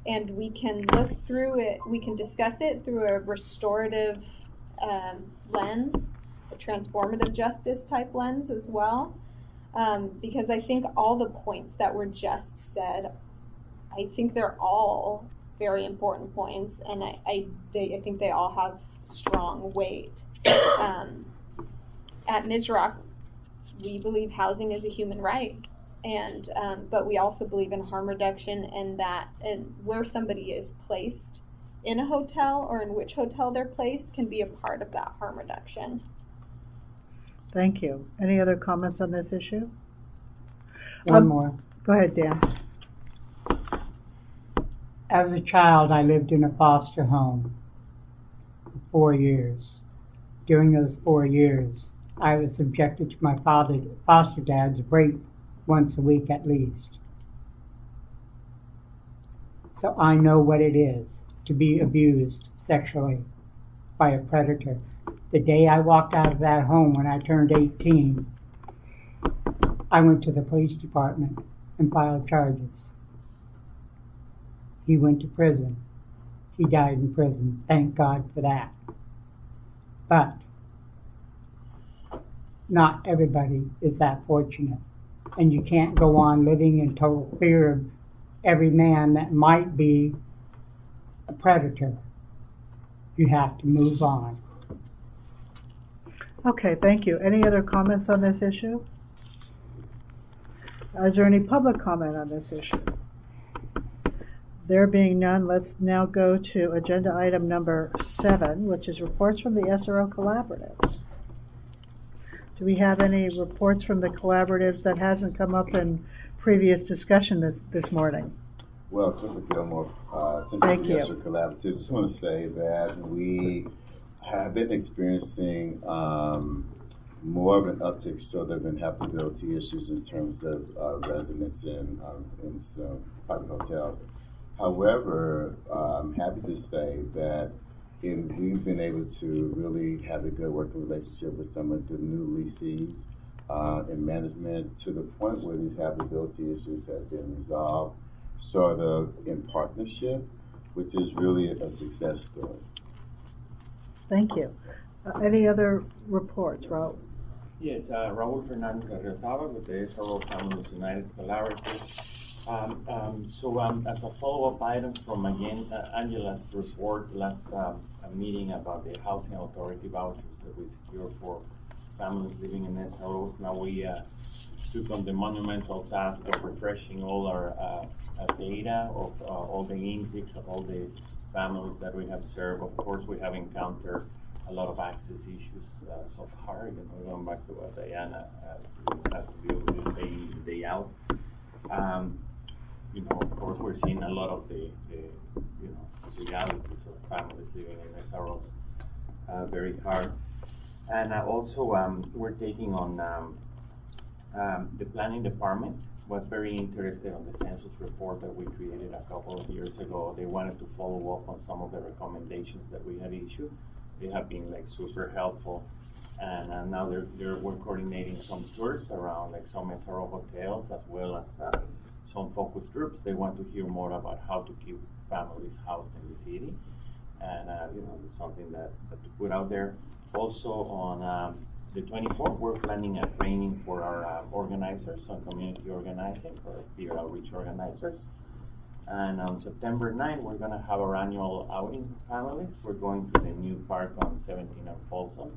And we can look through it, we can discuss it through a restorative lens, a transformative justice type lens as well. Because I think all the points that were just said, I think they're all very important points, and I think they all have strong weight. At Mizrock, we believe housing is a human right, and but we also believe in harm reduction, and where somebody is placed in a hotel or in which hotel they're placed can be a part of that harm reduction. Thank you. Any other comments on this issue? One more. Go ahead, Dan. As a child, I lived in a foster home for 4 years. During those 4 years, I was subjected to my foster dad's rape once a week at least. So I know what it is to be abused sexually by a predator. The day I walked out of that home when I turned 18, I went to the police department and filed charges. He went to prison. He died in prison. Thank God for that. But not everybody is that fortunate. And you can't go on living in total fear of every man that might be a predator. You have to move on. Okay, thank you. Any other comments on this issue? Is there any public comment on this issue? There being none, let's now go to agenda item number 7, which is reports from the SRO collaboratives. Do we have any reports from the collaboratives that hasn't come up in previous discussion this morning? Well, Clifford Gilmore, Thank you. SRO Collaborative, just want to say that we have been experiencing more of an uptick, so there have been habitability issues in terms of residents in some private hotels. However, I'm happy to say that we've been able to really have a good working relationship with some of the new leasees and management, to the point where these habitability issues have been resolved sort of in partnership, which is really a success story. Thank you. Any other reports, Raul? Yes, Raul Fernandez Rosado with the SRO Families United Collaborative. As a follow-up item from, again, Angela's report last meeting about the housing authority vouchers that we secured for families living in SROs, now we took on the monumental task of refreshing all our data of all the intakes of all the families that we have served. Of course, we have encountered a lot of access issues so far. Going back to what Diana has to deal with day in, day out. Of course, we're seeing a lot of the realities of families living in SROs very hard. And also, we're taking on The planning department was very interested on the census report that we created a couple of years ago. They wanted to follow up on some of the recommendations that we had issued. They have been like super helpful, and now we're coordinating some tours around like some SRO hotels as well as some focus groups. They want to hear more about how to keep families housed in the city, and it's something that to put out there. Also on the 24th, we're planning a training for our organizers on community organizing, for peer outreach organizers. And on September 9th, we're going to have our annual outing for families. We're going to the new park on 17 and Folsom,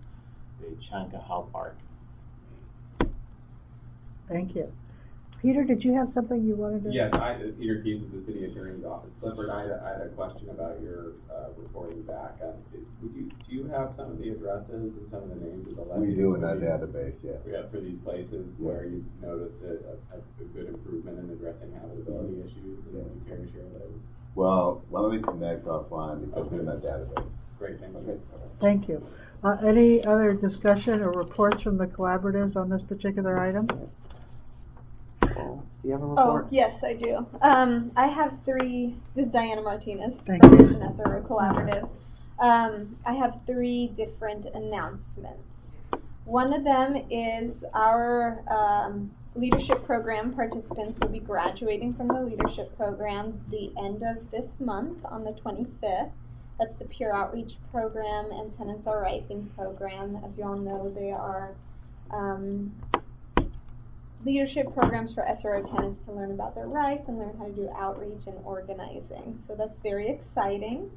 the Chankahal Park. Thank you. Peter, did you have something you wanted to? Yes, Peter Keith with the City Attorney's Office. Clifford, I had a question about your reporting back. Do you have some of the addresses and some of the names of the lessees? We do in our database, yeah. Yeah, for these places where you've noticed a good improvement in addressing habitability issues, and you care to share those? Well, why don't we connect offline because we're in that database. Great, thank you. Thank you. Any other discussion or reports from the collaboratives on this particular item? Do you have a Oh, report? yes, I do. I have three. This is Diana Martinez Thank from you. Mission SRO Collaborative. I have three different announcements. One of them is our leadership program participants will be graduating from the leadership program the end of this month on the 25th. That's the Peer Outreach Program and Tenants Are Rising program. As you all know, they are leadership programs for SRO tenants to learn about their rights and learn how to do outreach and organizing. So that's very exciting.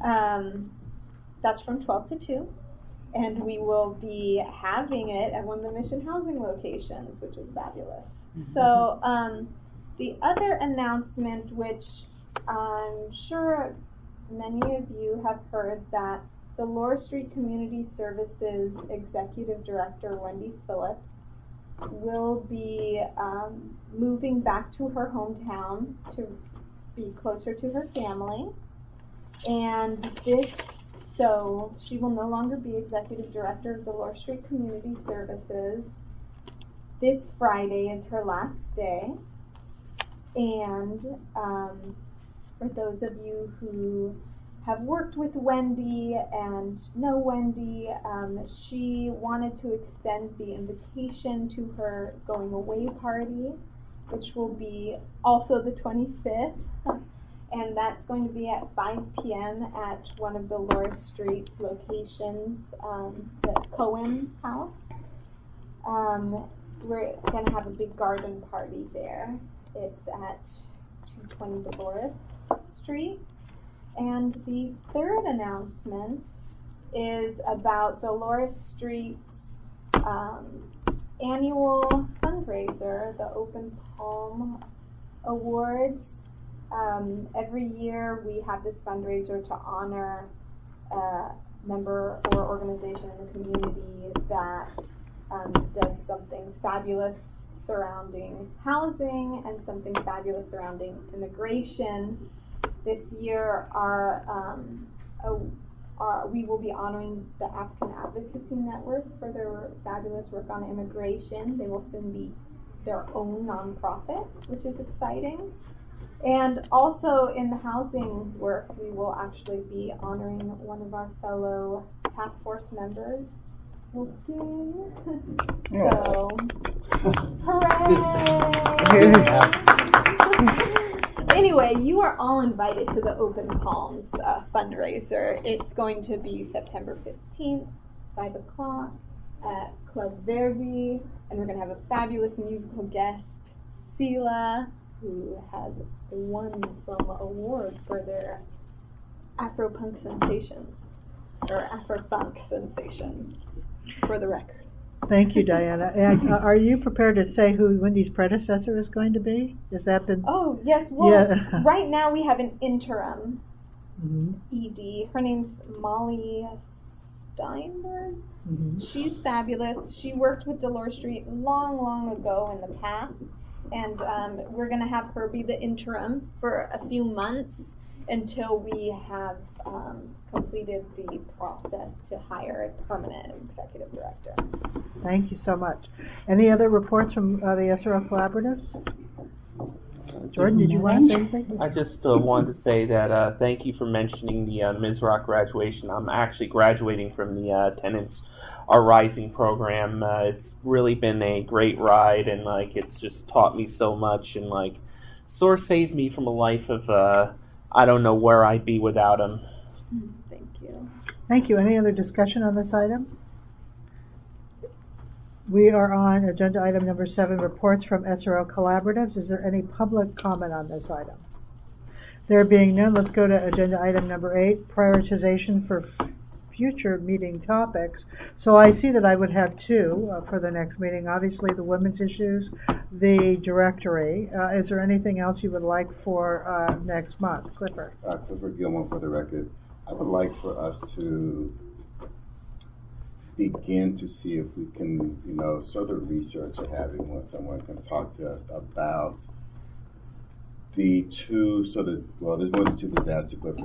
That's from 12 to 2. And we will be having it at one of the Mission Housing locations, which is fabulous. So the other announcement, which I'm sure many of you have heard, that Dolores Street Community Services Executive Director Wendy Phillips will be moving back to her hometown to be closer to her family. And so she will no longer be Executive Director of Dolores Street Community Services. This Friday is her last day. And for those of you who have worked with Wendy and know Wendy, she wanted to extend the invitation to her going away party, which will be also the 25th. And that's going to be at 5 p.m. at one of Dolores Street's locations, the Cohen House. We're going to have a big garden party there. It's at 220 Dolores Street. And the third announcement is about Dolores Street's annual fundraiser, the Open Palm Awards. Every year we have this fundraiser to honor a member or organization in the community that does something fabulous surrounding housing and something fabulous surrounding immigration. This year we will be honoring the African Advocacy Network for their fabulous work on immigration. They will soon be their own nonprofit, which is exciting. And also in the housing work, we will actually be honoring one of our fellow task force members. Okay. So, hooray! Anyway, you are all invited to the Open Palms fundraiser. It's going to be September 15th, 5 o'clock at Club Verdi, and we're going to have a fabulous musical guest, Sela, who has won some awards for their Afro-punk sensations, or Afro-funk sensations, for the record. Thank you, Diana. And are you prepared to say who Wendy's predecessor is going to be? Has that been? Oh, yes. Well, yeah. Right now we have an interim ED. Her name's Molly Steinberg. She's fabulous. She worked with Dolores Street long ago in the past. And we're going to have her be the interim for a few months. until we have completed the process to hire a permanent executive director. Thank you so much. Any other reports from the SRO collaboratives? Jordan, did you want to say anything? I just wanted to say that thank you for mentioning the Mizrock graduation. I'm actually graduating from the Tenants Are Rising program. It's really been a great ride, and like it's just taught me so much, and like sort of saved me from a life of I don't know where I'd be without him. Thank you. Thank you. Any other discussion on this item? We are on agenda item number 7, reports from SRO collaboratives. Is there any public comment on this item? There being none, let's go to agenda item number 8, prioritization for future meeting topics. So I see that I would have 2 for the next meeting. Obviously the women's issues, the directory. Is there anything else you would like for next month? Clifford. Clifford Gilmore for the record. I would like for us to begin to see if we can, sort of research or having when someone can talk to us about the 2 there's more than 2 disasters, but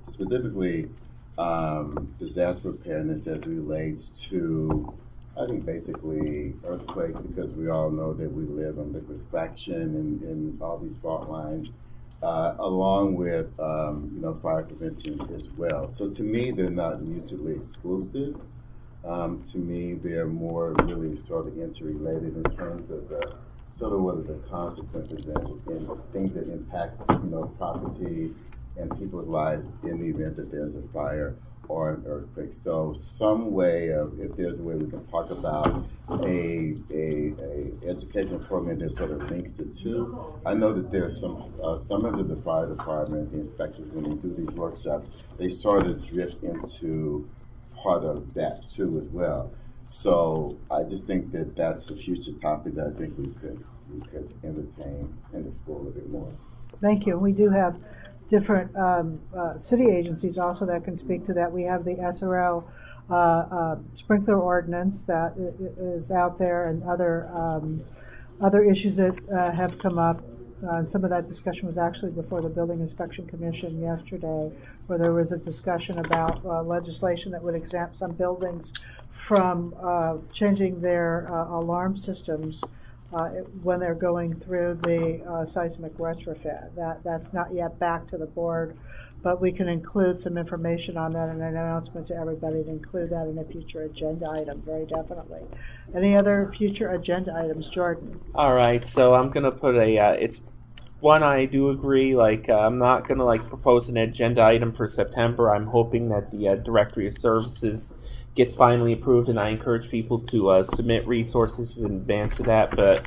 specifically disaster preparedness as it relates to, I think, basically earthquake, because we all know that we live in liquefaction and all these fault lines, along with, fire prevention as well. So to me, they're not mutually exclusive. To me, they're more really sort of interrelated in terms of what are the consequences and things that impact, properties and people's lives in the event that there's a fire or an earthquake. So some way of, if there's a way we can talk about a educational program that sort of links the 2. I know that there's some members of the fire department, the inspectors, when they do these workshops, they sort of drift into part of that too as well. So I just think that that's a future topic that I think we could entertain and explore a little bit more. Thank you. We do have different city agencies also that can speak to that. We have the SRO sprinkler ordinance that is out there, and other issues that have come up. Some of that discussion was actually before the Building Inspection Commission yesterday, where there was a discussion about legislation that would exempt some buildings from changing their alarm systems when they're going through the seismic retrofit. That's not yet back to the board, but we can include some information on that and an announcement to everybody to include that in a future agenda item, very definitely. Any other future agenda items, Jordan? All right, so I'm gonna put it's one, I do agree, I'm not gonna propose an agenda item for September. I'm hoping that the Directory of Services gets finally approved, and I encourage people to submit resources in advance of that. But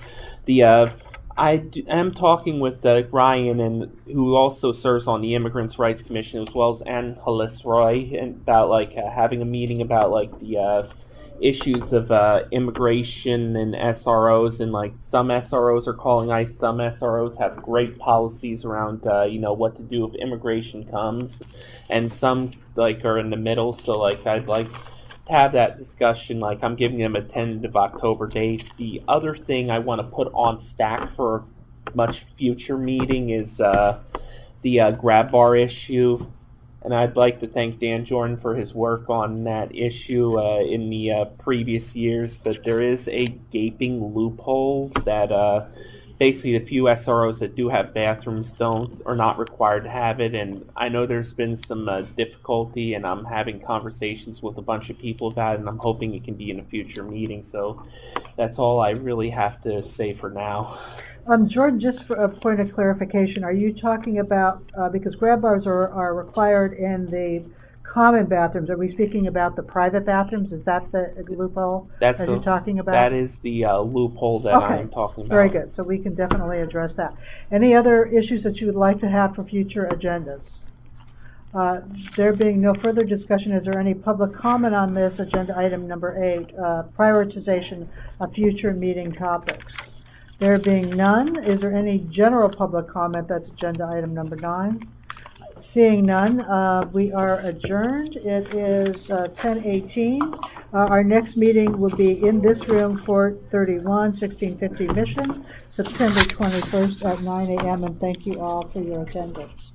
I am talking with Ryan, and who also serves on the Immigrants' Rights Commission, as well as Angeles Roy, and about having a meeting about the issues of immigration and SROs, and some SROs are calling ICE, some SROs have great policies around what to do if immigration comes, and some are in the middle. So I'd like to have that discussion. I'm giving them a tentative October date. The other thing I want to put on stack for a much future meeting is the grab bar issue. And I'd like to thank Dan Jordan for his work on that issue in the previous years. But there is a gaping loophole that basically the few SROs that do have bathrooms are not required to have it. And I know there's been some difficulty, and I'm having conversations with a bunch of people about it, and I'm hoping it can be in a future meeting. So that's all I really have to say for now. Jordan, just for a point of clarification, are you talking about, because grab bars are required in the common bathrooms, are we speaking about the private bathrooms? Is that the loophole you're talking about? That is the loophole that I'm talking about. Very good. So we can definitely address that. Any other issues that you would like to have for future agendas? There being no further discussion, is there any public comment on this agenda item number 8, prioritization of future meeting topics? There being none, is there any general public comment? That's agenda item number 9. Seeing none, we are adjourned. It is 10:18. Our next meeting will be in this room, 431, 1650 Mission, September 21st at 9 a.m. And thank you all for your attendance.